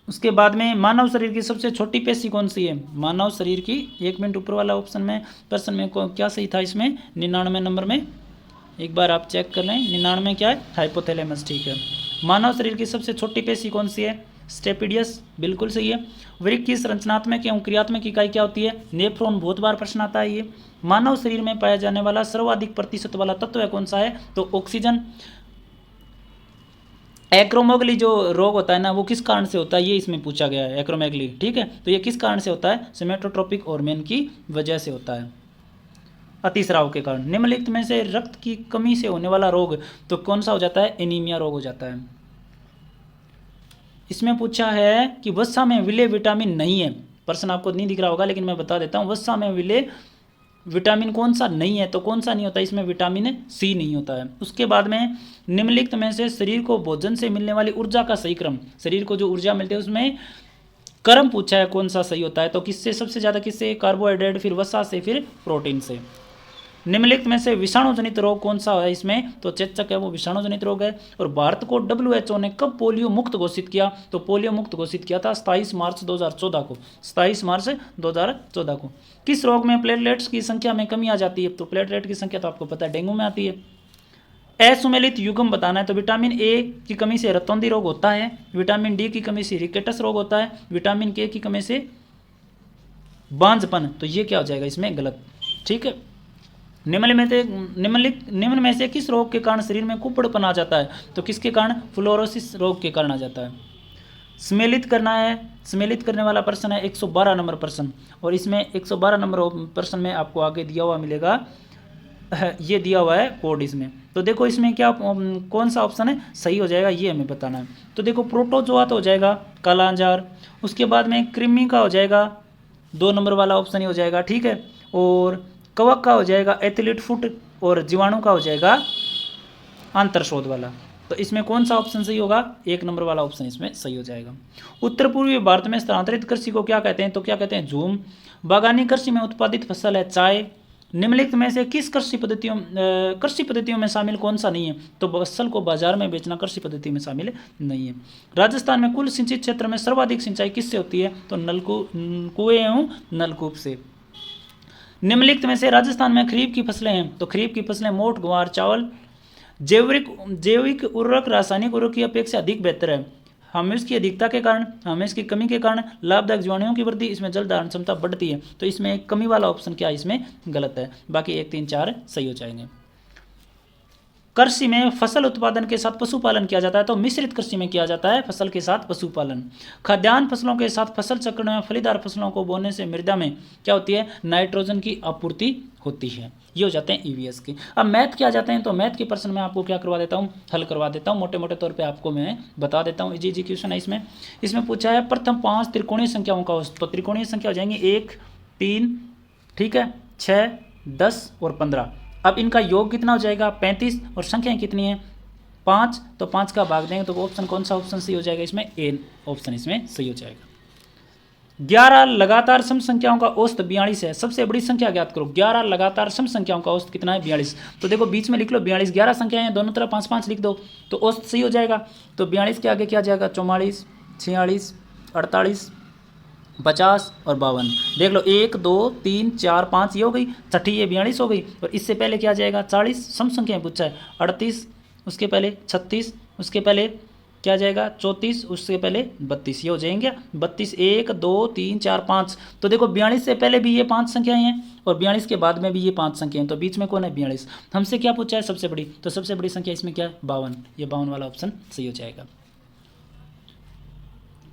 उसके बाद में मानव शरीर की सबसे छोटी पेशी कौन सी है, मानव शरीर की, 1 मिनट ऊपर वाला ऑप्शन में प्रश्न में क्या सही था, इसमें 99 नंबर में, एक बार आप चेक कर लें, 99 क्या है, हाइपोथैलेमस, ठीक है। मानव शरीर की सबसे छोटी पेशी कौन सी है, स्टेपिडियस, बिल्कुल सही है। वृक्क की संरचनात्मक एवं क्रियात्मक इकाई क्या होती है, नेफ्रॉन, बहुत बार प्रश्न आता है ये। मानव शरीर में पाया जाने वाला सर्वाधिक प्रतिशत वाला तत्व है कौन सा है, तो ऑक्सीजन। एक्रोमेगली जो रोग होता है ना, वो किस कारण से होता है, ये इसमें पूछा गया है, एक्रोमेगली, ठीक है, तो ये किस कारण से होता है, सोमैटोट्रोपिक हार्मोन की वजह से होता है, अतिस्राव के कारण। निम्नलिखित में से रक्त की कमी से होने वाला रोग तो कौन सा हो जाता है, एनीमिया रोग हो जाता है। इसमें पूछा है कि वसा में विलेय विटामिन नहीं है, प्रश्न आपको नहीं दिख रहा होगा लेकिन मैं बता देता हूँ, वसा में विलेय विटामिन कौन सा नहीं है, तो कौन सा नहीं होता, इसमें विटामिन सी नहीं होता है। उसके बाद में निम्नलिखित में से शरीर को भोजन से मिलने वाली ऊर्जा का सही क्रम, शरीर को जो ऊर्जा मिलती है उसमें क्रम पूछा है कौन सा सही होता है, तो किससे सबसे ज़्यादा, किससे, कार्बोहाइड्रेट, फिर वसा से, फिर प्रोटीन से। निम्नलिखित में से विषाणु जनित रोग कौन सा है इसमें, तो चेचक है, वो विषाणु जनित रोग है। और भारत को WHO ने कब पोलियो मुक्त घोषित किया, तो पोलियो मुक्त घोषित किया था 27 मार्च 2014 को, 27 मार्च 2014 को। किस रोग में प्लेटलेट्स की संख्या में कमी आ जाती है, तो प्लेटलेट की संख्या तो आपको पता है डेंगू में आती है। असुमेलित युग्म बताना है, तो विटामिन ए की कमी से रतौंधी रोग होता है, विटामिन डी की कमी से रिकेटस रोग होता है, विटामिन के की कमी से बांझपन, तो ये क्या हो जाएगा इसमें गलत, ठीक है। निम्न में से किस रोग के कारण शरीर में कुप्पड़पन आ जाता है, तो किसके कारण, फ्लोरोसिस रोग के कारण आ जाता है। सम्मिलित करना है, सम्मिलित करने वाला प्रश्न है 112 नंबर प्रश्न, और इसमें 112 नंबर प्रश्न में आपको आगे दिया हुआ मिलेगा, ये दिया हुआ है कोड इसमें। तो देखो इसमें क्या कौन सा ऑप्शन है सही हो जाएगा, ये हमें बताना है। तो देखो प्रोटोजोआ तो हो जाएगा कालाजार, उसके बाद में कृमि का हो जाएगा 2 नंबर वाला ऑप्शन ही हो जाएगा, ठीक है। और कवक का हो जाएगा एथलीट फुट, और जीवाणु का हो जाएगा आंतरशोध वाला। तो इसमें कौन सा ऑप्शन सही होगा, 1 नंबर वाला ऑप्शन इसमें सही हो जाएगा। उत्तर पूर्वी भारत में स्थानांतरित कृषि को क्या कहते हैं, तो क्या कहते हैं, झूम। बागानी कृषि में उत्पादित फसल है चाय। निम्नलिखित में से किस कृषि पद्धतियों में शामिल कौन सा नहीं है, तो फसल को बाजार में बेचना कृषि पद्धति में शामिल नहीं है। राजस्थान में कुल सिंचित क्षेत्र में सर्वाधिक सिंचाई किससे होती है, तो कुएं एवं नलकूप से। निम्नलिखित में से राजस्थान में खरीफ की फसलें हैं, तो खरीफ की फसलें मोठ, ग्वार, चावल, जैविक उर्वरक रासायनिक उर्वरक की अपेक्षा अधिक बेहतर है। ह्यूमस की अधिकता के कारण, ह्यूमस की कमी के कारण लाभदायक जीवाणुओं की वृद्धि, इसमें जल धारण क्षमता बढ़ती है। तो इसमें एक कमी वाला ऑप्शन क्या है, इसमें गलत है। बाकी 1, 3, 4 सही हो जाएंगे। कृषि में फसल उत्पादन के साथ पशुपालन किया जाता है, तो मिश्रित कृषि में किया जाता है फसल के साथ पशुपालन। खाद्यान्न फसलों के साथ फसल चक्र में फलीदार फसलों को बोने से मृदा में क्या होती है, नाइट्रोजन की आपूर्ति होती है। ये हो जाते हैं ईवीएस के। अब मैथ क्या जाते हैं, तो मैथ के प्रश्न में आपको क्या करवा देता हूँ, हल करवा देता हूँ। मोटे मोटे तौर पे आपको मैं बता देता हूँ। इजी क्वेश्चन है इसमें पूछा है प्रथम 5 त्रिकोणीय संख्याओं का औसत। तो त्रिकोणीय संख्या हो जाएंगे 1, 3, ठीक है, 6, 10 और 15। अब इनका योग कितना हो जाएगा, 35, और संख्याएं कितनी है, 5। तो 5 का भाग देंगे तो ऑप्शन कौन सा ऑप्शन सही हो जाएगा, इसमें ए ऑप्शन इसमें सही हो जाएगा। 11 लगातार सम संख्याओं का औसत 42 है। सबसे बड़ी संख्या ज्ञात करो। 11 लगातार सम संख्याओं का औसत कितना है, 42। तो देखो बीच में लिख लो 42, 11 संख्याएं हैं, दोनों तरफ 5, 5 लिख दो तो औसत सही हो जाएगा। तो 42 के आगे क्या जाएगा, 44, 46, 48, 50 और 52। देख लो 1, 2, 3, 4, 5 ये हो गई, छठी ये 42 हो गई। और इससे पहले क्या जाएगा, 40 सम संख्याएं पूछा है, 38 उसके पहले, 36 उसके पहले क्या जाएगा, 34 उसके पहले 32। ये हो जाएंगे 32, 1, 2, 3, 4, 5। तो देखो 42 से पहले भी ये 5 संख्याएं हैं और 42 के बाद में भी ये 5 संख्याएं हैं। तो बीच में कौन है, 42। हमसे क्या पूछा है, सबसे बड़ी। तो सबसे बड़ी संख्या इसमें क्या है, 52। ये 52 वाला ऑप्शन सही हो जाएगा।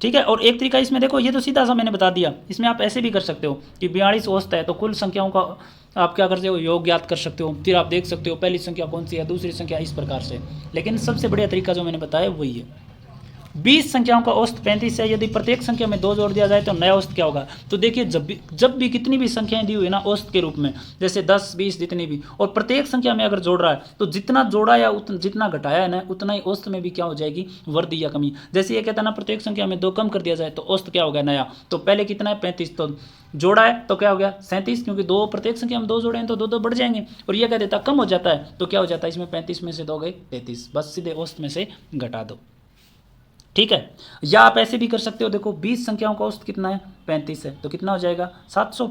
ठीक है। और एक तरीका इसमें देखो, ये तो सीधा सा मैंने बता दिया, इसमें आप ऐसे भी कर सकते हो कि 42 औसत है तो कुल संख्याओं का आप क्या करते हो, योग ज्ञात कर सकते हो। फिर आप देख सकते हो पहली संख्या कौन सी है, दूसरी संख्या, इस प्रकार से। लेकिन सबसे बढ़िया तरीका जो मैंने बताया वही है। 20 संख्याओं का औसत 35 है। यदि प्रत्येक संख्या में 2 जोड़ दिया जाए तो नया औसत क्या होगा। तो देखिए जब भी कितनी भी संख्याएं दी हुई है ना औसत के रूप में, जैसे 10, 20 जितनी भी, और प्रत्येक संख्या में अगर जोड़ रहा है तो जितना जोड़ा या जितना घटाया है ना, उतना ही औसत में भी क्या हो जाएगी, वृद्धि या कमी। जैसे ये कहता है ना प्रत्येक संख्या में 2 कम कर दिया जाए तो औसत क्या होगा, नया। तो पहले कितना है, 35, तो जोड़ा है तो क्या हो गया 37, क्योंकि 2 प्रत्येक संख्या में 2 जोड़े हैं तो 2 बढ़ जाएंगे। और ये कह देता कम हो जाता है तो क्या हो जाता है, इसमें 35 में से 2 गए 33, बस सीधे औसत में से घटा दो। ठीक है। या आप ऐसे भी कर सकते हो, देखो 20 संख्याओं का औसत कितना है, 35 है, तो कितना हो जाएगा 700।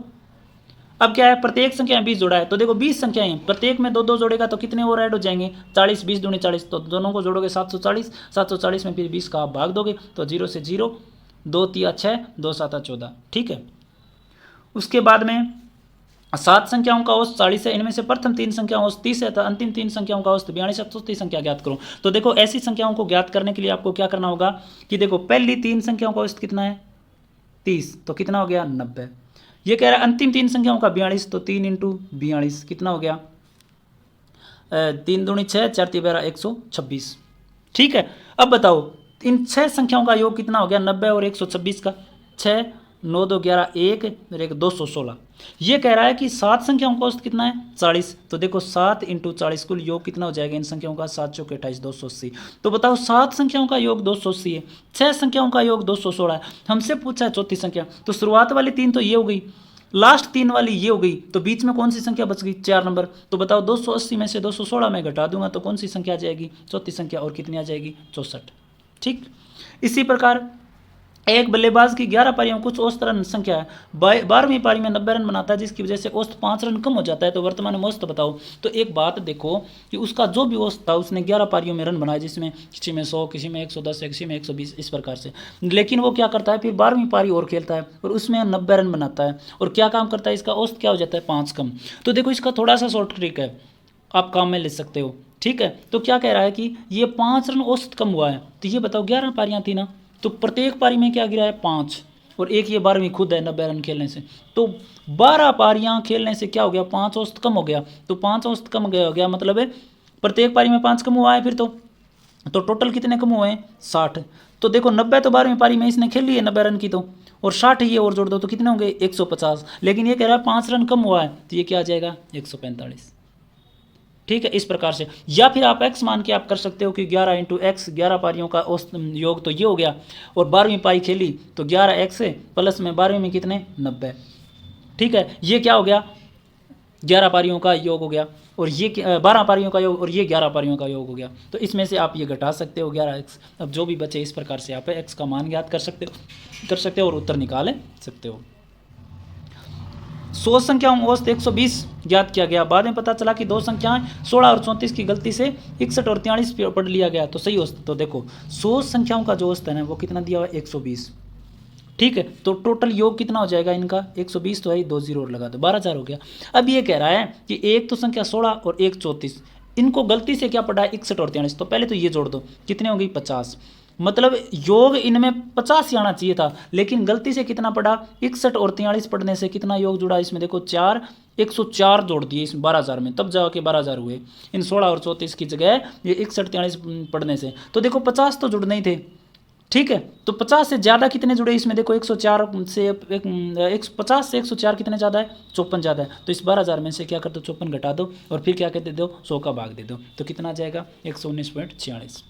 अब क्या है, प्रत्येक संख्या में 20 जोड़ा है, तो देखो 20 संख्याएं हैं, प्रत्येक में 2 जोड़ेगा तो कितने और ऐड हो जाएंगे, 40, 20 दूनी 40, तो दोनों को जोड़ोगे 740। 740 में फिर 20 का आप भाग दोगे तो 0 से 0, 2 3 6, 2 7 14। ठीक है। उसके बाद में 7 संख्याओं का औसत 40 है। इनमें से प्रथम 3 संख्याओं औसत 30 है तो अंतिम 3 संख्याओं का औसत 42 है। चौथी संख्या ज्ञात करो। तो देखो ऐसी संख्याओं को ज्ञात करने के लिए आपको क्या करना होगा कि देखो पहली 3 संख्याओं का औसत कितना है, 30, तो कितना हो गया 90। ये कह रहा है अंतिम 3 संख्याओं का 42, तो 3 × 42 कितना हो गया, 3 दूनी 6, 4 3 12 126। ठीक है। अब बताओ इन 6 संख्याओं का योग कितना हो गया, 90 और 126 का, 6, 9 2 11 1 और 1 216। ये कह रहा है कि 7 संख्याओं का औसत कितना है, 40। तो देखो 7 × 40 कुल योग कितना हो जाएगा इन संख्याओं का, 7 चौके 28, 280। तो बताओ 7 संख्याओं का योग 280 है, 6 संख्याओं का योग 216 है। हमसे पूछा है चौथी संख्या, तो शुरुआत वाली 3 तो ये हो गई, लास्ट 3 वाली ये हो गई, तो बीच में कौन सी संख्या बच गई, 4 नंबर। तो बताओ 280 में से 216 में घटा दूंगा तो कौन सी संख्या आ जाएगी, चौथी संख्या, और कितनी आ जाएगी, 64। ठीक। इसी प्रकार एक बल्लेबाज की 11 पारियों कुछ औसत रन संख्या है, 12वीं पारी में 90 रन बनाता है, जिसकी वजह से औसत 5 रन कम हो जाता है, तो वर्तमान में औसत बताओ। तो एक बात देखो कि उसका जो भी औसत था उसने 11 पारियों में रन बनाया, जिसमें किसी में 100, किसी में 110, किसी में 120, इस प्रकार से। लेकिन वो क्या करता है फिर 12वीं पारी और खेलता है और उसमें 90 रन बनाता है, और क्या काम करता है, इसका औसत क्या हो जाता है, 5 कम। तो देखो इसका थोड़ा सा शॉर्ट ट्रिक है, आप काम में ले सकते हो। ठीक है। तो क्या कह रहा है कि ये 5 रन औसत कम हुआ है, तो ये बताओ 11 पारियां थी ना, तो प्रत्येक पारी में क्या गिरा है, 5, और एक ये 12वीं खुद है 90 रन खेलने से। तो 12 पारियां खेलने से क्या हो गया, 5 औसत कम हो गया। तो 5 औसत कम हो गया मतलब है प्रत्येक पारी में 5 कम हुआ है फिर तो टोटल कितने कम हुए हैं, 60। तो देखो 90 तो 12वीं पारी में इसने खेल ली है 90 रन की, तो और 60 ये और जोड़ दो तो कितने होंगे, 150। लेकिन ये कह रहा है 5 रन कम हुआ है, तो ये क्या आ जाएगा, 145। ठीक है। इस प्रकार से, या फिर आप x मान के आप कर सकते हो कि 11 × x, 11 पारियों का औसत योग तो ये हो गया, और 12वीं पारी खेली तो 11x है, प्लस में 12वीं में कितने, 90। ठीक है। ये क्या हो गया, 11 पारियों का योग हो गया, और ये 12 पारियों का योग, और ये 11 पारियों का योग हो गया। तो इसमें से आप ये घटा सकते हो 11x। अब जो भी बचे इस प्रकार से आप x का मान ज्ञात कर सकते हो और उत्तर निकाल सकते हो। 100 संख्याओं में औसत 120 ज्ञात किया गया। बाद में पता चला कि दो संख्याएं 16 और 34 की गलती से 61 और 43 पढ़ लिया गया, तो सही औसत। तो देखो 100 संख्याओं का जो औसत है वो कितना दिया हुआ है 120, ठीक है। तो टोटल योग कितना हो जाएगा इनका 120, तो है 2 जीरो और लगा दो 12,000 हो गया। अब ये कह रहा है कि एक तो संख्या 16 और एक 34, इनको गलती से क्या पढ़ा है 61 और 43, तो पहले तो ये जोड़ दो, कितने हो गई 50, मतलब योग इनमें 50 ही आना चाहिए था, लेकिन गलती से कितना पड़ा 61 और 43 पढ़ने से कितना योग जुड़ा इसमें देखो 4, 104 जोड़ दिए इस 12,000 में, तब जाके 12,000 हुए इन 16 और 34 की जगह ये 61 43 पढ़ने से। तो देखो 50 तो जुड़ने ही थे, ठीक है। तो 50 से ज़्यादा कितने जुड़े इसमें देखो 104 से 50 से 104 कितने ज़्यादा है 54 ज़्यादा है, तो इस 12,000 में से क्या कर दो 54 घटा दो और फिर क्या कहते दो 100 का भाग दे दो, तो कितना आ जाएगा 119.46।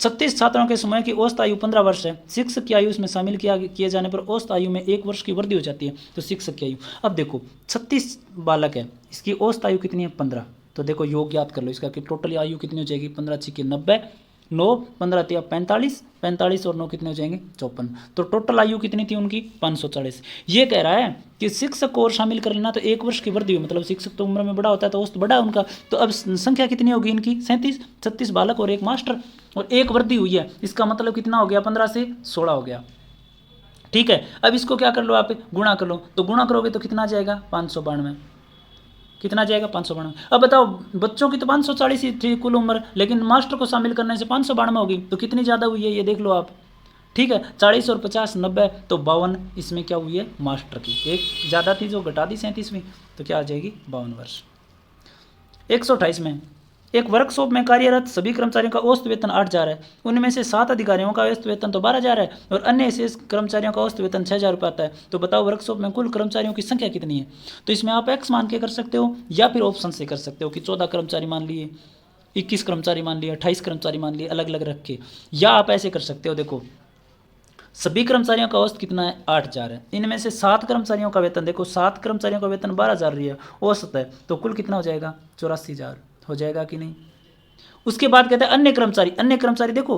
36 छात्रों के समय की औसत आयु 15 वर्ष है। शिक्षक की आयु इसमें शामिल किए जाने पर औसत आयु में 1 वर्ष की वृद्धि हो जाती है। तो शिक्षक की आयु, अब देखो 36 बालक है, इसकी औसत आयु कितनी है 15, तो देखो योग याद कर लो इसका कि टोटल आयु कितनी हो जाएगी 15 छिके 90, 9 15 तिया 45, 45 और 9 कितने हो जाएंगे 54, तो टोटल आयु कितनी थी उनकी 540। ये कह रहा है कि शिक्षक को और शामिल कर लेना, तो 1 वर्ष की वृद्धि हुई, मतलब शिक्षक तो उम्र में बड़ा होता है तो औसत बड़ा है उनका, तो अब संख्या कितनी होगी इनकी 37, 36 बालक और एक मास्टर और 1 वृद्धि हुई है, इसका मतलब कितना हो गया 15 से 16 हो गया, ठीक है। अब इसको क्या कर लो आप गुणा कर लो, तो गुणा करोगे तो कितना आ जाएगा 592, कितना जाएगा 592। अब बताओ बच्चों की तो 540 ही थी कुल उम्र, लेकिन मास्टर को शामिल करने से 592 होगी, तो कितनी ज़्यादा हुई है ये देख लो आप, ठीक है। 40 और 50 90, तो 52 इसमें क्या हुई है मास्टर की, एक ज़्यादा थी जो घटा दी 37वीं, तो क्या आ जाएगी 52 वर्ष। 128 में एक वर्कशॉप में कार्यरत सभी कर्मचारियों का औसत वेतन 8,000 है, उनमें से 7 अधिकारियों का औसत वेतन तो 12,000 है और अन्य शेष कर्मचारियों का औसत वेतन 6,000 रुपये आता है। तो बताओ वर्कशॉप में कुल कर्मचारियों की संख्या कितनी है, तो इसमें आप एक्स मान के कर सकते हो या फिर ऑप्शन से कर सकते हो कि 14 कर्मचारी मान लिए, 21 कर्मचारी मान लिए, 28 कर्मचारी मान लिए, अलग अलग रख के, या आप ऐसे कर सकते हो देखो सभी कर्मचारियों का औसत कितना है 8,000 है, इनमें से 7 कर्मचारियों का वेतन देखो 7 कर्मचारियों का वेतन 12,000 रही है औसत है, तो कुल कितना हो जाएगा 84,000 हो जाएगा कि नहीं। उसके बाद कहते हैं अन्य कर्मचारी देखो,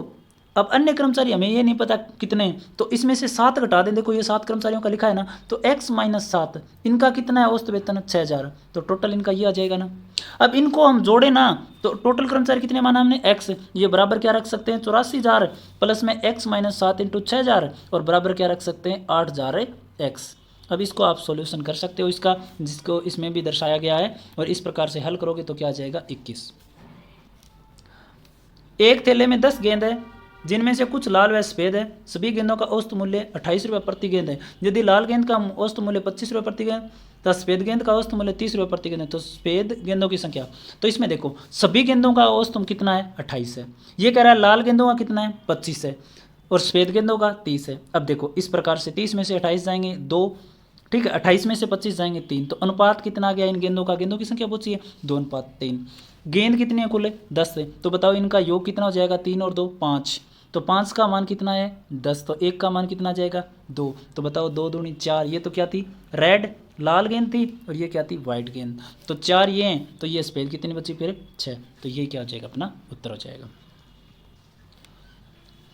अब अन्य कर्मचारी हमें ये नहीं पता कितने, तो इसमें से 7 घटा दें, देखो ये 7 कर्मचारियों का लिखा है ना, तो x माइनस 7 इनका कितना है औसत वेतन 6,000, तो टोटल इनका ये आ जाएगा ना। अब इनको हम जोड़े ना, तो टोटल कर्मचारी कितने माना हमने x, ये बराबर क्या रख सकते हैं 84,000 प्लस में x माइनस 7 इंटू 6,000 और बराबर क्या रख सकते हैं 8,000 x। अब इसको आप सॉल्यूशन कर सकते हो इसका, जिसको इसमें भी दर्शाया गया है, और इस प्रकार से हल करोगे तो क्या आ जाएगा 21। एक थैले में 10 गेंद है जिनमें से कुछ लाल व सफ़ेद है, सभी गेंदों का औसत मूल्य 28 रुपये प्रति गेंद है। यदि लाल गेंद का औसत मूल्य 25 रुपये प्रति गेंद तथा सफ़ेद गेंद का औसत मूल्य 30 रुपये प्रति गेंद है, तो सफ़ेद गेंदों की संख्या, तो इसमें देखो सभी गेंदों का औसत कितना है 28 है, ये कह रहा है लाल गेंदों का कितना है 25 है और सफ़ेद गेंदों का 30 है। अब देखो इस प्रकार से 30 में से 28 जाएंगे 2, ठीक है, 28 में से 25 जाएंगे 3, तो अनुपात कितना आ गया इन गेंदों का, गेंदों की संख्या पूछी है 2:3। गेंद कितनी है कुल 10 है, तो बताओ इनका योग कितना हो जाएगा 3 और 2 5, तो 5 का मान कितना है 10, तो 1 का मान कितना आ जाएगा 2, तो बताओ 2 दूनी 4, ये तो क्या थी रेड लाल गेंद थी और ये क्या थी वाइट गेंद, तो 4 ये हैं, तो ये सफ़ेद कितनी बची फिर 6, तो ये क्या हो जाएगा अपना उत्तर हो जाएगा।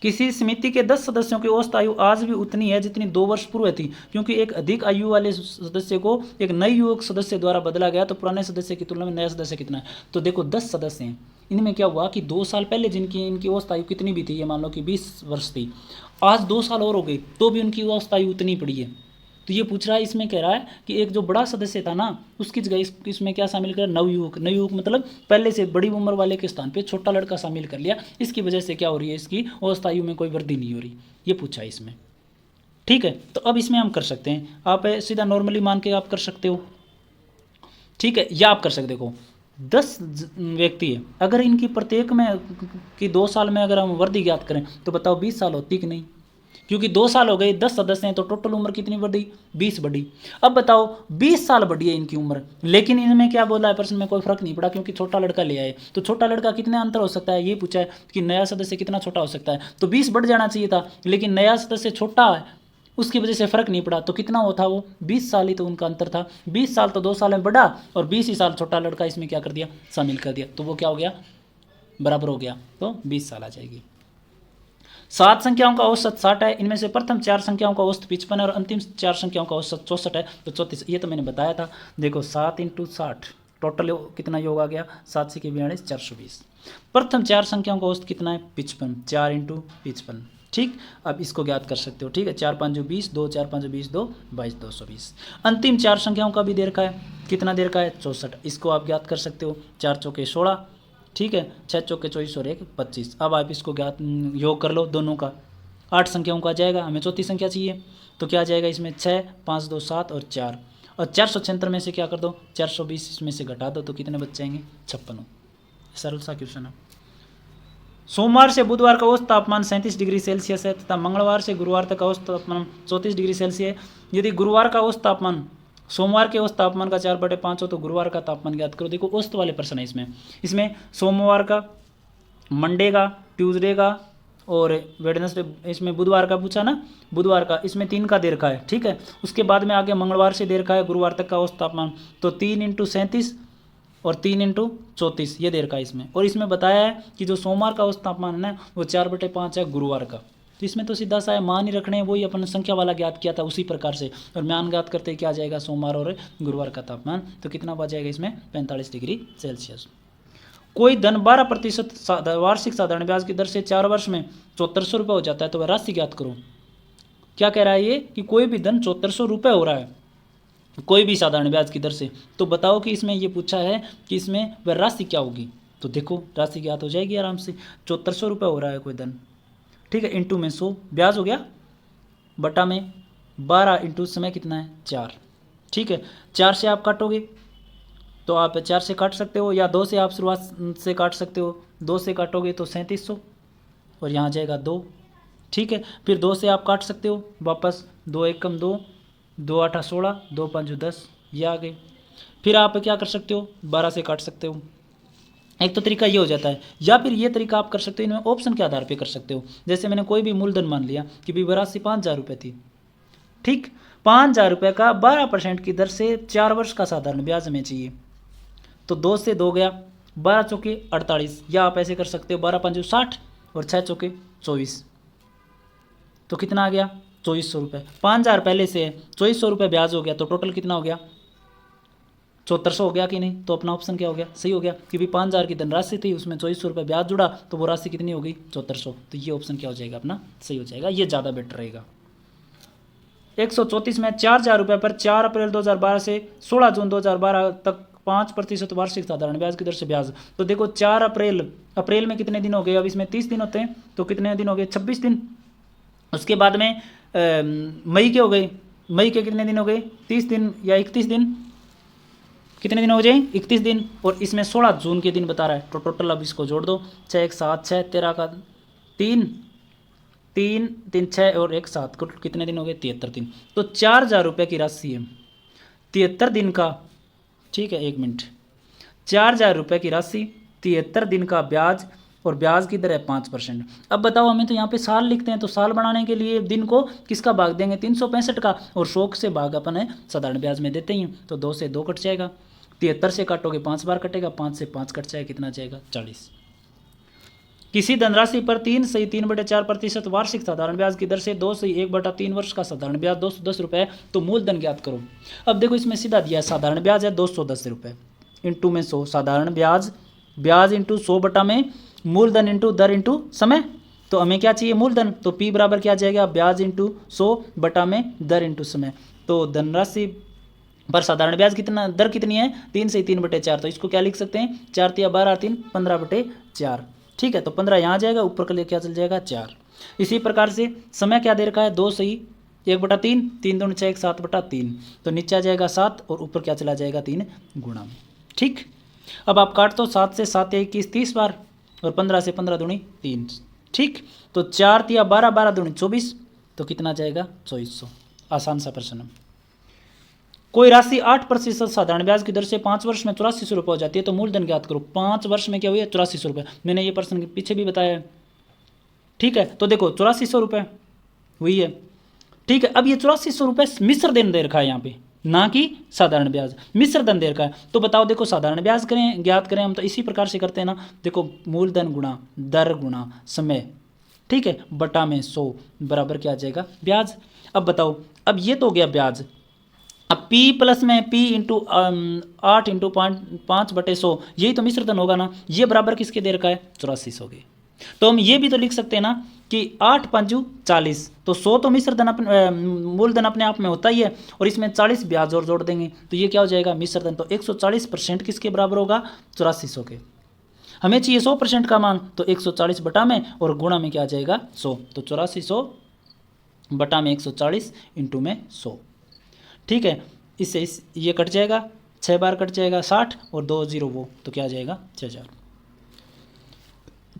किसी समिति के 10 सदस्यों की औसत आयु आज भी उतनी है जितनी 2 वर्ष पूर्व थी, क्योंकि एक अधिक आयु वाले सदस्य को एक नए युवक सदस्य द्वारा बदला गया, तो पुराने सदस्य की तुलना में नया सदस्य कितना है, तो देखो 10 सदस्य हैं, इनमें क्या हुआ कि 2 साल पहले इनकी औसत आयु कितनी भी थी, ये मान लो कि 20 वर्ष थी, आज 2 साल और हो गई तो भी उनकी औसत आयु उतनी पड़ी है। तो ये पूछ रहा है, इसमें कह रहा है कि एक जो बड़ा सदस्य था ना उसकी जगह इसमें क्या शामिल कर नवयुवक, नवयुवक मतलब पहले से बड़ी उम्र वाले के स्थान पे छोटा लड़का शामिल कर लिया, इसकी वजह से क्या हो रही है इसकी औसत आयु में कोई वृद्धि नहीं हो रही, ये पूछा है इसमें, ठीक है। तो अब इसमें हम कर सकते हैं, आप सीधा नॉर्मली मान के आप कर सकते हो, ठीक है, या आप कर सकते देखो 10 व्यक्ति है, अगर इनकी प्रत्येक में कि 2 साल में अगर हम वृद्धि ज्ञात करें तो बताओ 20 साल होती कि नहीं, क्योंकि 2 साल हो गए 10 सदस्य हैं तो टोटल उम्र कितनी बढ़ी 20 बढ़ी। अब बताओ 20 साल बढ़ी है इनकी उम्र, लेकिन इनमें क्या बोला है प्रश्न में कोई फर्क नहीं पड़ा क्योंकि छोटा लड़का ले आए, तो छोटा लड़का कितने अंतर हो सकता है ये पूछा है कि नया सदस्य कितना छोटा हो सकता है, तो 20 बढ़ जाना चाहिए था, लेकिन नया सदस्य छोटा है उसकी वजह से फ़र्क नहीं पड़ा, तो कितना वो था वो 20 साल ही तो उनका अंतर था, 20 साल तो 2 साल में बढ़ा और 20 ही साल छोटा लड़का इसमें क्या कर दिया शामिल कर दिया, तो वो क्या हो गया बराबर हो गया, तो 20 साल आ जाएगी। 7 संख्याओं का औसत 60 है, इनमें से प्रथम 4 संख्याओं का औसत 55 है और अंतिम 4 संख्याओं का औसत 64 है, तो 34। ये तो मैंने बताया था। देखो 7 × 60 टोटल कितना योग आ गया, 7 × 42 420। प्रथम 4 संख्याओं का औसत कितना है 55, 4 × 55। ठीक, अब इसको ज्ञात कर सकते हो। ठीक है, 4 × 5 = 20, 2 × 4 = 5 = 20, 2 22 220। अंतिम 4 संख्याओं का भी दे रखा है, कितना दे रखा है 64। इसको आप ज्ञात कर सकते हो, 4 चौके 16, ठीक है, 6 चौके 24 और 1 25। अब आप इसको ज्ञात योग कर लो दोनों का, 8 संख्याओं का आ जाएगा, हमें चौथी संख्या चाहिए, तो क्या आ जाएगा इसमें 6 5 2 7 और 4, और 476 में से क्या कर दो 420 इसमें से घटा दो, तो कितने बच जाएंगे 56। सरल सा क्वेश्चन है। सोमवार से बुधवार का औसत तापमान 37 डिग्री सेल्सियस है तथा मंगलवार से गुरुवार तक का औसत तापमान 34 डिग्री सेल्सियस है। यदि गुरुवार का औसत तापमान सोमवार के औसत तापमान का 4/5 हो तो गुरुवार का तापमान ज्ञात करो। देखो औसत वाले प्रश्न है इसमें सोमवार का, मंडे का, ट्यूसडे का और वेडनेसडे, इसमें बुधवार का पूछा ना, बुधवार का, इसमें 3 का दे रखा है। ठीक है, उसके बाद में आगे मंगलवार से दे रखा है गुरुवार तक का औसत तापमान, तो 3 × 37 और 3 × 34 ये दे रखा है इसमें। और इसमें बताया है कि जो सोमवार का औसत तापमान है ना वो 4/5 है गुरुवार का, तो इसमें तो सीधा सा है, मान ही रखने हैं, वही अपन संख्या वाला ज्ञात किया था उसी प्रकार से, और मान ज्ञात करते क्या आ जाएगा सोमवार और गुरुवार का तापमान, तो कितना बच जाएगा इसमें 45 डिग्री सेल्सियस। कोई धन 12% वार्षिक साधारण ब्याज की दर से 4 वर्ष में 7400 रुपये हो जाता है, तो वह राशि ज्ञात करो। क्या कह रहा है ये कि कोई भी धन 7400 रुपये हो रहा है कोई भी साधारण ब्याज की दर से, तो बताओ कि इसमें ये पूछा है कि इसमें वह राशि क्या होगी, तो देखो राशि ज्ञात हो जाएगी आराम से। 7400 रुपये हो रहा है कोई धन, ठीक है, इंटू में 100 ब्याज हो गया, बटा में 12 इंटू समय कितना है 4, ठीक है, 4 से आप काटोगे तो आप 4 से काट सकते हो, या 2 से आप शुरुआत से काट सकते हो, 2 से काटोगे तो 3700 और यहाँ जाएगा 2, ठीक है, फिर 2 से आप काट सकते हो वापस, 2 × 1 = 2, 2 × 8 = 16, 2 × 5 = 10, ये आ गए। फिर आप क्या कर सकते हो 12 से काट सकते हो, एक तो तरीका ये हो जाता है, या फिर ये तरीका आप कर सकते हो, इनमें ऑप्शन के आधार पे कर सकते हो। जैसे मैंने कोई भी मूलधन मान लिया कि भाई राशि 5000 रुपये थी, ठीक, 5000 रुपये का 12% की दर से 4 वर्ष का साधारण ब्याज हमें चाहिए, तो 2 से 2 गया, 12 चौके 48, या आप ऐसे कर सकते हो 12 × 5 = 60 और 6 चौके 24, तो कितना आ गया 2400 रुपये। 5000 पहले से है, 2400 रुपये ब्याज हो गया, तो टोटल कितना हो गया 7400 हो गया कि नहीं, तो अपना ऑप्शन क्या हो गया, सही हो गया, कि भाई 5000 की धनराशि थी उसमें 2400 रुपये ब्याज जुड़ा, तो वो राशि कितनी हो गई 7400, तो ये ऑप्शन क्या हो जाएगा अपना सही हो जाएगा, ये ज़्यादा बेटर रहेगा। 134 में 4000 रुपये पर 4 अप्रैल 2012 से 16 जून 2012 तक 5% वार्षिक साधारण ब्याज की दर से ब्याज। तो देखो 4 अप्रैल में कितने दिन हो गए, अब इसमें 30 दिन होते हैं, तो कितने दिन हो गए 26 दिन। उसके बाद में मई के हो गए, मई के कितने दिन हो गए 30 दिन या 31 दिन, कितने दिन हो जाए 31 दिन, और इसमें 16 जून के दिन बता रहा है, तो टोटल अब इसको जोड़ दो, 6 × 1 = 7, 6 × 13 = 3, 3 3 6 और 1 7, कितने दिन हो गए 73 दिन। तो 4000 रुपये की राशि है 73 दिन का, ठीक है, 1 मिनट, 4000 रुपये की राशि 73 दिन का ब्याज, और ब्याज की दर है 5%। अब बताओ हमें तो यहाँ पे साल लिखते हैं, तो साल बनाने के लिए दिन को किसका भाग देंगे 365 का, और 100 से भाग अपन है साधारण ब्याज में देते ही, तो 2 से 2 कट जाएगा, 73 से काटोगे 5 बार कटेगा, 5 से 5 कट जाएगा, कितना जाएगा 40। किसी धनराशि पर 3/4% वार्षिक साधारण ब्याज की दर से 2/1/3 वर्ष का साधारण ब्याज 210 रुपये, तो मूलधन ज्ञात करो। अब देखो इसमें सीधा दिया है, साधारण ब्याज है 210 रुपये, इंटू में 100, साधारण ब्याज इंटू 100 बटा में मूलधन इंटू दर इंटू समय, तो हमें क्या चाहिए मूलधन, तो P बराबर क्या जाएगा ब्याज इंटू 100 बटा में दर इंटू समय। तो धनराशि पर साधारण ब्याज कितना, दर कितनी है 3 से 3/4, तो इसको क्या लिख सकते हैं 4 × 12 = 3, 15/4, ठीक है, तो 15 यहाँ जाएगा, ऊपर के लिए क्या चल जाएगा 4। इसी प्रकार से समय क्या दे रखा है 2 से 1/3, 3 दूनी 6 = 7/3, तो नीचे आ जाएगा 7 और ऊपर क्या चला जाएगा 3 गुणा में, ठीक। अब आप काट दो, 7 से 7 = 21, 30 बार, और 15 से 15 दूनी 3, ठीक, तो 4 × 12, 12 दूनी 24, तो कितना जाएगा 2400। आसान सा प्रश्न है। कोई राशि 8% साधारण ब्याज की दर से 5 वर्ष में 8400 रुपये हो जाती है, तो मूलधन ज्ञात करो। 5 वर्ष में क्या हुई है 8400 रुपये, मैंने ये प्रश्न पीछे भी बताया है, ठीक है, तो देखो 8400 रुपये हुई है, ठीक है। अब ये 8400 रुपये मिश्र धन दे रखा है यहाँ पे, ना कि साधारण ब्याज, मिश्र धन दे रखा है, तो बताओ देखो साधारण ब्याज करें ज्ञात करें हम, तो इसी प्रकार से करते हैं ना, देखो मूलधन गुणा दर गुणा समय, ठीक है, बटा में 100 बराबर क्या आ जाएगा ब्याज। अब बताओ, अब ये तो हो गया ब्याज। अब P प्लस में P इंटू 8 इंटू 5/100 यही तो मिश्र धन होगा ना। ये बराबर किसके दे रखा है 8400 के। तो हम ये भी तो लिख सकते हैं ना कि 8 5 40, तो 100 तो मिश्र धन अपने मूलधन अपने आप में होता ही है, और इसमें 40 ब्याज और जोड़ देंगे तो ये क्या हो जाएगा मिश्र धन। तो 140% किसके बराबर होगा 8400 के। हमें चाहिए 100% का मान, तो 140 बटा में और गुणा में क्या आ जाएगा 100, तो 8400 बटा में 140 इंटू में 100। ठीक है, इससे ये कट जाएगा, 6 बार कट जाएगा 60 और 2 0 वो, तो क्या आ जाएगा 6000।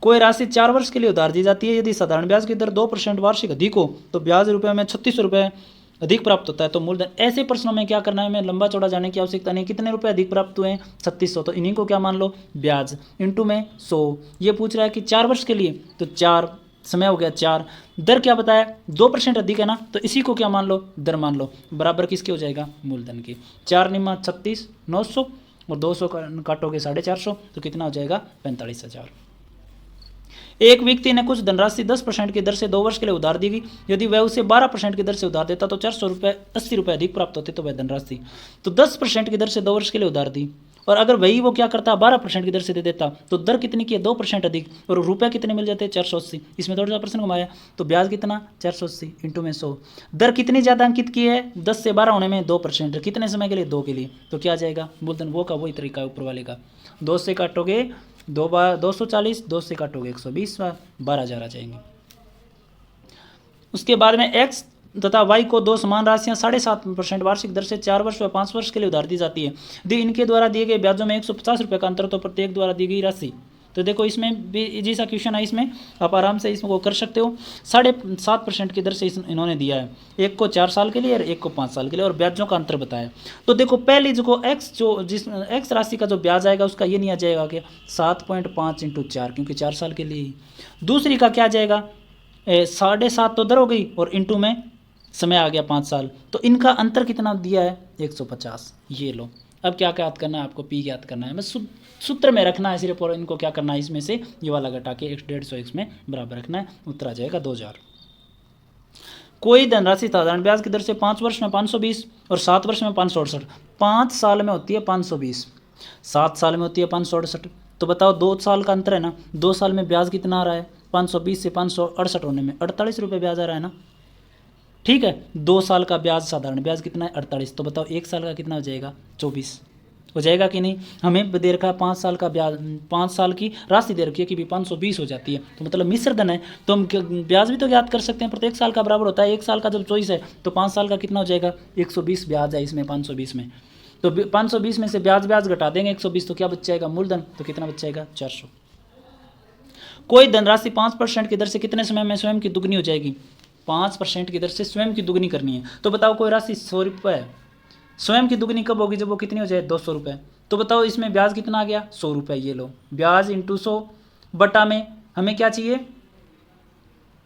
कोई राशि 4 वर्ष के लिए उधार दी जाती है, यदि साधारण ब्याज की दर 2% वार्षिक अधिक हो तो ब्याज रुपये में 3600 रुपये अधिक प्राप्त होता है। तो मूलधन, ऐसे प्रश्नों में क्या करना है, हमें लंबा चौड़ा जाने की आवश्यकता नहीं। कितने रुपए अधिक प्राप्त हुए हैं 3600, तो इन्हीं को क्या मान लो ब्याज इंटू में 100। ये पूछ रहा है कि 4 वर्ष के लिए, तो 4 समय हो गया 4, दर क्या बताया 2% अधिक है ना, तो इसी को क्या मान लो दर मान लो, बराबर किसके हो जाएगा मूलधन की। 4 निमा 36 900 और 200 काटोगे 450, तो कितना हो जाएगा 45000। एक व्यक्ति ने कुछ धनराशि 10% की दर से 2 वर्ष के लिए उधार दी गई, यदि वह उसे 12% की दर से उधार देता तो 400 रुपये 80 रुपये अधिक प्राप्त होते। तो वह धनराशि तो 10% की दर से 2 वर्ष के लिए उधार दी, और अगर वही वो क्या करता 12% की दर से दे देता तो दर कितनी की है 2% अधिक, और रुपये कितने मिल जाते 480। इसमें थोड़ा सा प्रश्न घुमाया, तो ब्याज कितना 480 इंटू में 100। दर कितनी ज़्यादा अंकित की है 10 से 12 होने में 2%, कितने समय के लिए 2 के लिए, तो क्या आ जाएगा मूलधन वो का वही तरीका ऊपर वाले का। 2 से काटोगे 2 बार 240, 2 से काटोगे 120 बार 12000 आ जाएंगे। उसके बाद में x तथा y को 2 समान राशियां 7.5% वार्षिक दर से 4 वर्ष व 5 वर्ष के लिए उधार दी जाती है। यदि इनके द्वारा दिए गए ब्याजों में 150 रुपये का अंतर तो प्रत्येक द्वारा दी गई राशि। तो देखो इसमें भी इजी सा क्वेश्चन है, इसमें आप आराम से इसको कर सकते हो। 7.5% की दर से इन्होंने दिया है, एक को 4 साल के लिए और एक को 5 साल के लिए, और ब्याजों का अंतर बताया। तो देखो पहली जो एक्स एक्स राशि का जो ब्याज आएगा उसका ये नहीं आ जाएगा क्या 7.5 इंटू 4, क्योंकि 4 साल के लिए। दूसरी का क्या आ जाएगा 7.5 तो दर हो गई और इंटू में समय आ गया 5 साल, तो इनका अंतर कितना दिया है 150। ये लो, अब क्या याद करना है आपको, पी याद करना है, बस सूत्र में रखना है सिर्फ, और इनको क्या करना है इसमें से ये वाला घटा के 150 में बराबर रखना है, उत्तर आ जाएगा 2000। कोई धनराशि साधारण ब्याज की दर से 5 वर्ष में 520 और 7 वर्ष में 568, 5 साल में होती है 520, 7 साल में होती है 568। तो बताओ 2 साल का अंतर है ना, 2 साल में ब्याज कितना आ रहा है 520 से 568 होने में 48 रुपये ब्याज आ रहा है ना। ठीक है, 2 साल का ब्याज साधारण ब्याज कितना है 48, तो बताओ 1 साल का कितना हो जाएगा 24 हो जाएगा कि नहीं। हमें दे रखा है 5 साल का ब्याज, 5 साल की राशि दे रखी है कि भी 520 हो जाती है, तो मतलब मिश्र धन है, तो हम ब्याज भी तो याद कर सकते हैं, प्रत्येक साल का बराबर होता है। 1 साल का जब 24 है तो 5 साल का कितना हो जाएगा 120 ब्याज है इसमें 520 में, तो 520 में से ब्याज घटा देंगे 120, तो क्या बच जाएगा मूलधन, तो कितना बच जाएगा 400। कोई धनराशि 5% की दर से कितने समय में स्वयं की दुगनी हो जाएगी, 5% की दर से स्वयं की दुगनी करनी है। तो बताओ कोई राशि 100 रुपये, स्वयं की दुगनी कब होगी जब वो कितनी हो जाए 200 रुपये। तो बताओ इसमें ब्याज कितना आ गया 100 रुपये, ये लो ब्याज इंटू 100 बटा में हमें क्या चाहिए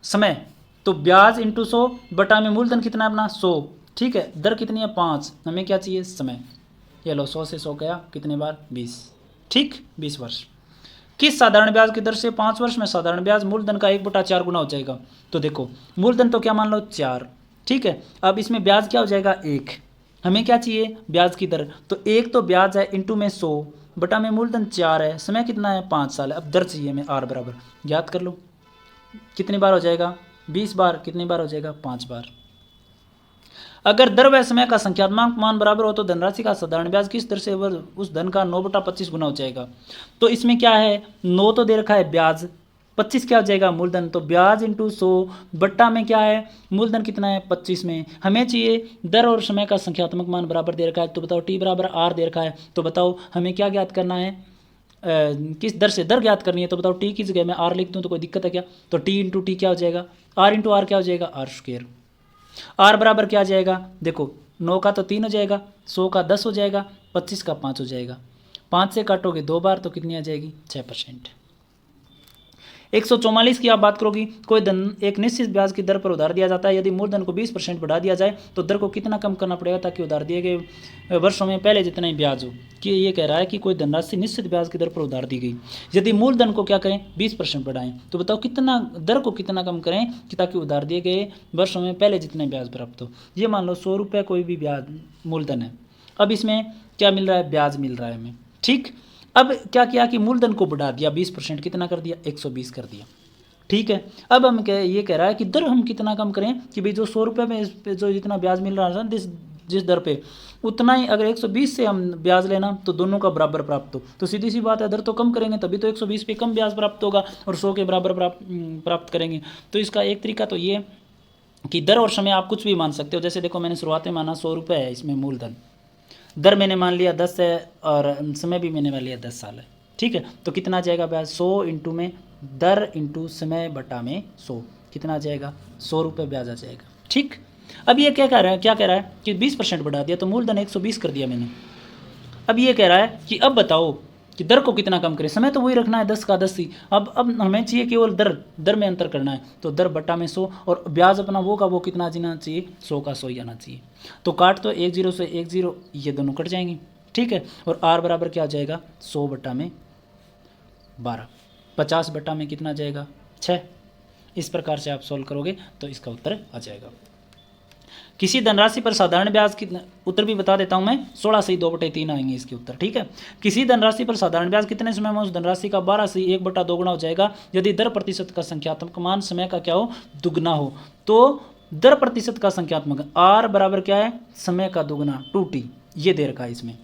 समय, तो ब्याज इंटू 100 बटा में मूलधन कितना है अपना 100। ठीक है, दर कितनी है 5, हमें क्या चाहिए समय, ये लो 100 से 100 गया कितने बार 20, ठीक 20 वर्ष। किस साधारण ब्याज की दर से 5 वर्ष में साधारण ब्याज मूलधन का 1/4 गुना हो जाएगा। तो देखो मूलधन तो क्या मान लो 4, ठीक है, अब इसमें ब्याज क्या हो जाएगा 1, हमें क्या चाहिए ब्याज की दर, तो 1 तो ब्याज है इंटू में 100 बटा में मूलधन 4 है, समय कितना है 5 साल है। अब दर चाहिए हमें r बराबर, याद कर लो कितनी बार हो जाएगा 20 बार, कितनी बार हो जाएगा 5 बार। अगर दर व समय का संख्यात्मक मान बराबर हो तो धनराशि का साधारण ब्याज किस दर से उस धन का 9/25 गुना हो जाएगा। तो इसमें क्या है 9 तो दे रखा है ब्याज, 25 क्या हो जाएगा मूलधन, तो ब्याज इंटू 100 बट्टा में क्या है मूलधन कितना है 25 में, हमें चाहिए दर और समय का संख्यात्मक मान बराबर दे रखा है। तो बताओ टी बराबर आर दे रखा है, तो बताओ हमें क्या ज्ञात करना है किस दर से दर ज्ञात करनी है। तो बताओ टी की जगह मैं आर लिख दूँ तो कोई दिक्कत है क्या, तो टी इंटू टी क्या हो जाएगा आर इंटू आर क्या हो जाएगा आर स्क्वायर। आर बराबर क्या आ जाएगा देखो 9 का तो 3 हो जाएगा, 100 का 10 हो जाएगा, 25 का 5 हो जाएगा, 5 से काटोगे 2 बार तो कितनी आ जाएगी 6%। 144 की आप बात करोगी, कोई धन एक निश्चित ब्याज की दर पर उधार दिया जाता है, यदि मूलधन को 20% बढ़ा दिया जाए तो दर को कितना कम करना पड़ेगा ताकि उधार दिए गए वर्षों में पहले जितना ही ब्याज हो। कि ये कह रहा है कि कोई धनराशि निश्चित ब्याज की दर पर उधार दी गई, यदि मूलधन को क्या करें 20% बढ़ाएं, तो बताओ कितना दर को कितना कम करें कि ताकि उधार दिए गए वर्षों में पहले जितने ब्याज प्राप्त हो। ये मान लो 100 रुपये कोई भी ब्याज मूलधन है, अब इसमें क्या मिल रहा है, ब्याज मिल रहा है हमें। ठीक, अब क्या किया कि मूलधन को बढ़ा दिया 20%, कितना कर दिया 120 कर दिया। ठीक है, अब हम ये कह रहा है कि दर हम कितना कम करें कि भाई जो 100 रुपये में इस पे जो जितना ब्याज मिल रहा है जिस दर पे उतना ही अगर 120 से हम ब्याज लेना तो दोनों का बराबर प्राप्त हो, तो सीधी सी बात है दर तो कम करेंगे तभी तो 120 पे कम ब्याज प्राप्त होगा और 100 के बराबर प्राप्त करेंगे। तो इसका एक तरीका तो ये कि दर और समय आप कुछ भी मान सकते हो। जैसे देखो मैंने शुरुआत में माना 100 रुपये है, इसमें मूलधन, दर मैंने मान लिया 10 है और समय भी मैंने मान लिया 10 साल है। ठीक है, तो कितना आ जाएगा ब्याज 100 इंटू में दर इंटू समय बटा में 100, कितना आ जाएगा 100 रुपये ब्याज आ जाएगा। ठीक, अब ये क्या कह रहा है कि 20% बढ़ा दिया तो मूलधन 120 कर दिया मैंने। अब ये कह रहा है कि अब बताओ कि दर को कितना कम करें, समय तो वही रखना है 10 का 10 ही, अब हमें चाहिए केवल दर में अंतर करना है, तो दर बटा में 100 और ब्याज अपना वो का वो कितना जाना चाहिए 100 का 100 ही आना चाहिए। तो काट तो 1 0 से 1 0 ये दोनों कट जाएंगे। ठीक है, और आर बराबर क्या आ जाएगा 100 बटा में 12, 50 बटा में कितना जाएगा 6। इस प्रकार से आप सॉल्व करोगे तो इसका उत्तर आ जाएगा। किसी धनराशि पर साधारण ब्याज कितना, उत्तर भी बता देता हूं मैं, 16 से 2/3 आएंगे इसके उत्तर। ठीक है, किसी धनराशि पर साधारण ब्याज कितने समय में उस धनराशि का 12 से 1/2 गुना हो जाएगा यदि दर प्रतिशत का संख्यात्मक मान समय का क्या हो दुगना हो। तो दर प्रतिशत का संख्यात्मक आर बराबर क्या है समय का दुगना 2t, ये दे रखा है इसमें।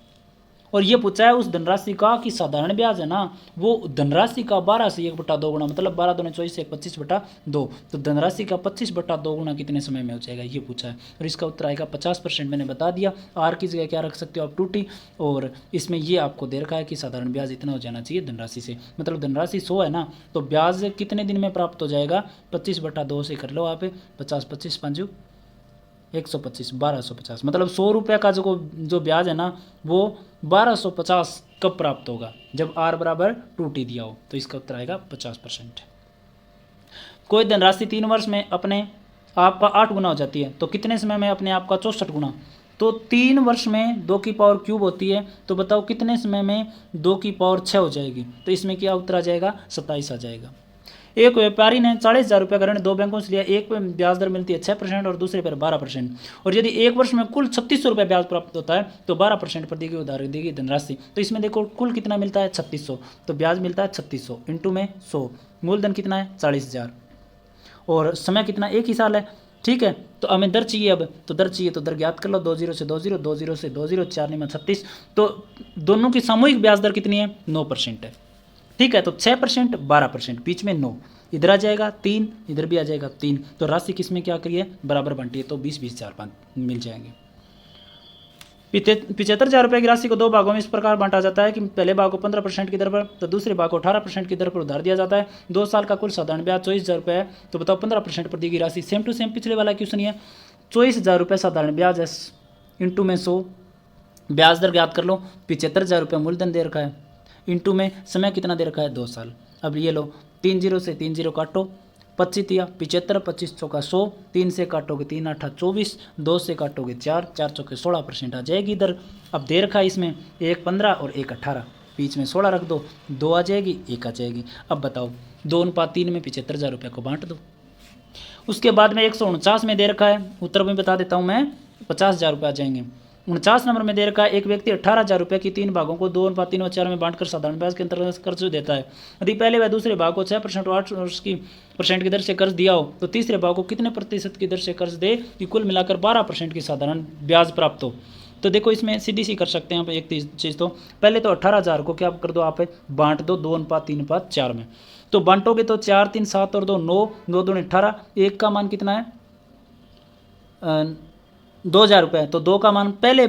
और ये पूछा है उस धनराशि का कि साधारण ब्याज है ना वो धनराशि का 12 से 1/2 गुना, मतलब 12 दूनी 24 से 25/2, तो धनराशि का 25/2 गुना कितने समय में हो जाएगा ये पूछा है। और इसका उत्तर आएगा 50%। मैंने बता दिया, आर की जगह क्या रख सकते हो आप 2t, और इसमें ये आपको दे रखा है कि साधारण ब्याज इतना हो जाना चाहिए धनराशि से, मतलब धनराशि 100 है ना तो ब्याज कितने दिन में प्राप्त हो जाएगा 25/2 से कर लो आप 50, 25 5 125, 1250, मतलब 100 रुपये का जो ब्याज है ना वो 1250 कब प्राप्त होगा जब आर बराबर 2t दिया हो, तो इसका उत्तर आएगा 50%। कोई धनराशि 3 वर्ष में अपने आप का 8 गुना हो जाती है तो कितने समय में अपने आप का 64 गुना, तो 3 वर्ष में 2 की पावर क्यूब होती है, तो बताओ कितने समय में 2 की पावर 6 हो जाएगी, तो इसमें क्या उत्तर आ जाएगा 27 आ जाएगा। एक व्यापारी ने 40,000 रुपये का ऋण 2 बैंकों से लिया, एक पे ब्याज दर मिलती है 6% और दूसरे पर 12%, और यदि एक वर्ष में कुल 3600 रुपये ब्याज प्राप्त होता है तो 12% पर दी गई उधार दी गई धनराशि, तो इसमें देखो कुल कितना मिलता है 3600, तो ब्याज मिलता है 3600 इंटू में 100, मूलधन कितना है 40,000 और समय कितना 1 ही साल है। ठीक है, तो हमें दर चाहिए, अब तो दर चाहिए तो दर ज्ञात कर लो, 2 0 से 2 0, 2 0 से 2 0, 4 9 36, तो दोनों की सामूहिक ब्याज दर कितनी है 9% है। ठीक है, तो 6% 12%, बीच में 9, इधर आ जाएगा 3, इधर भी आ जाएगा 3, तो राशि किसमें क्या करिए बराबर बंटी है, तो 20 20 4 5 मिल जाएंगे। 75,000 रुपये की राशि को 2 भागों में इस प्रकार बांटा जाता है कि पहले भाग को 15% की दर पर तो दूसरे भाग को 18% की दर पर उधार दिया जाता है। 2 साल का कुल साधारण ब्याज 24,000 रुपये है, तो बताओ 15% पर दी गई राशि सेम टू सेम पिछले वाला क्वेश्चन है। 24,000 रुपये साधारण ब्याज है इंटू में 100, ब्याज दर ज्ञात कर लो, 75,000 रुपये मूलधन दे रखा है, इंटू में समय कितना दे रखा है 2 साल। अब ये लो 3 0 से 3 0 काटो, 25 या 75, 25 चौका 100, 3 से काटोगे 3 8 24, 2 से काटोगे 4 4 चौके 16% आ जाएगी इधर। अब दे रखा है इसमें 1 15 और 1 18, बीच में 16 रख दो, 2 आ जाएगी 1 आ जाएगी। अब बताओ 2:3 में 75,000 रुपये को बांट दो। उसके बाद में 149 में दे रखा है, उत्तर में बता देता हूँ मैं 50,000 रुपये आ जाएंगे। 49 नंबर में दे रखा है एक व्यक्ति 18,000 रुपये की 3 भागों को 2:3 और 4 में बांटकर साधारण ब्याज के अंतर्गत कर्ज देता है। यदि पहले व दूसरे भाग को 6% और 8% की दर से कर्ज दिया हो तो तीसरे भाग को कितने प्रतिशत की दर से कर्ज दे कि कुल मिलाकर 12% की साधारण ब्याज प्राप्त हो। तो देखो इसमें सीधी सी कर सकते हैं आप एक चीज़, तो पहले तो 18,000 को क्या कर दो आप बांट दो 2:3:4 में, तो बांटोगे तो 4 3 7 और 2 9, 2 2 18, 1 का मान कितना है 2,000 रुपये, तो 2 का मान पहले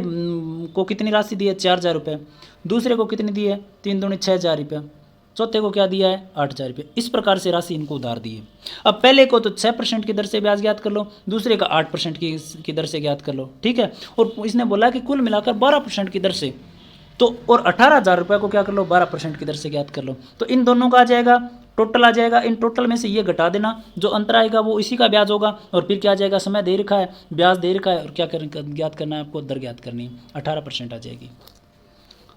को कितनी राशि दी है 4,000 रुपये, दूसरे को कितनी दी है 3 दूनी 6,000 रुपये, चौथे को क्या दिया है 8,000 रुपये। इस प्रकार से राशि इनको उधार दी है। अब पहले को तो 6% की दर से ब्याज ज्ञात कर लो, दूसरे का 8% की दर से ज्ञात कर लो। ठीक है, और इसने बोला कि कुल मिलाकर 12% की दर से, तो और 18,000 रुपये को क्या कर लो 12% की दर से ज्ञात कर लो, तो इन दोनों का आ जाएगा टोटल आ जाएगा, इन टोटल में से ये घटा देना, जो अंतर आएगा वो इसी का ब्याज होगा। और फिर क्या आ जाएगा, समय दे रखा है, ब्याज दे रखा है, और क्या ज्ञात करना है आपको, दर ज्ञात करनी है, 18% आ जाएगी।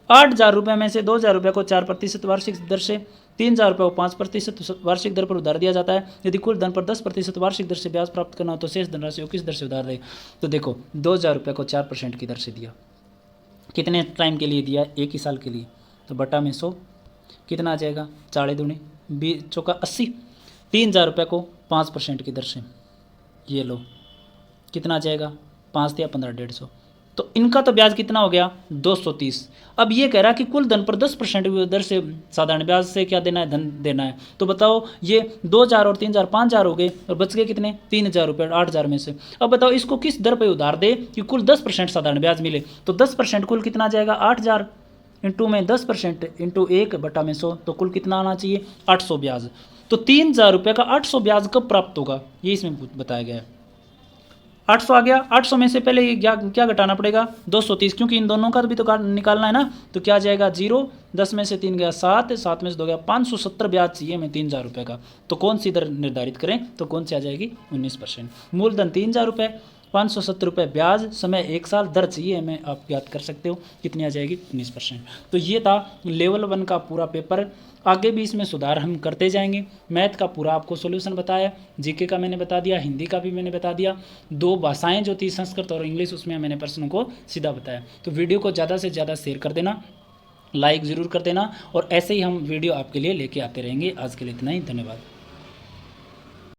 8,000 रुपये में से 2,000 रुपये को 4% वार्षिक दर से, 3,000 रुपये को 5% वार्षिक दर पर उधार दिया जाता है। यदि कुल धन पर 10% वार्षिक दर से ब्याज प्राप्त करना हो तो शेष धनराशि को किस दर से उधार दे। तो देखो 2,000 रुपये को 4% की दर से दिया, कितने टाइम के लिए दिया, एक ही साल के लिए, तो बटा में 100, कितना आ जाएगा, 4 दूनी 20 चौका 80। 3,000 रुपये को 5% की दर से, ये लो, कितना आ जाएगा, 5 या 15, 150। तो इनका तो ब्याज कितना हो गया, 230। अब ये कह रहा है कि कुल धन पर 10% दर से साधारण ब्याज से क्या देना है, धन देना है। तो बताओ ये 2,000 और 3,000 5,000 हो गए, और बच गए कितने, 3,000 रुपये 8,000 में से। अब बताओ इसको किस दर पर उधार दे कि कुल 10% साधारण ब्याज मिले। तो 10% कुल कितना आ जाएगा, 8,000 इंटू में 10% इंटू 1 बटा में 100, तो कुल कितना आना चाहिए, 800 ब्याज। तो 3,000 रुपये का 800 ब्याज कब प्राप्त होगा, ये इसमें बताया गया है। 800 आ गया, 800 में से पहले ये क्या घटाना पड़ेगा, 230, क्योंकि इन दोनों का भी तो निकालना है ना। तो क्या जाएगा 0, 10 में से 3 गया 7, 7 में से 2 गया 570 ब्याज चाहिए हमें 3,000 रुपये का। तो कौन सी दर निर्धारित करें, तो कौन सी आ जाएगी, 19%। मूलधन 3,000 रुपये, 570 रुपये ब्याज, समय 1 साल, दर चाहिए हमें, आप याद कर सकते हो कितनी आ जाएगी, 19%। तो ये था लेवल 1 का पूरा पेपर। आगे भी इसमें सुधार हम करते जाएंगे। मैथ का पूरा आपको सॉल्यूशन बताया, जीके का मैंने बता दिया, हिंदी का भी मैंने बता दिया, 2 भाषाएं जो थी संस्कृत और इंग्लिश, उसमें मैंने प्रश्नों को सीधा बताया। तो वीडियो को ज़्यादा से ज़्यादा शेयर कर देना, लाइक ज़रूर कर देना, और ऐसे ही हम वीडियो आपके लिए लेके आते रहेंगे। आज के लिए इतना ही, धन्यवाद।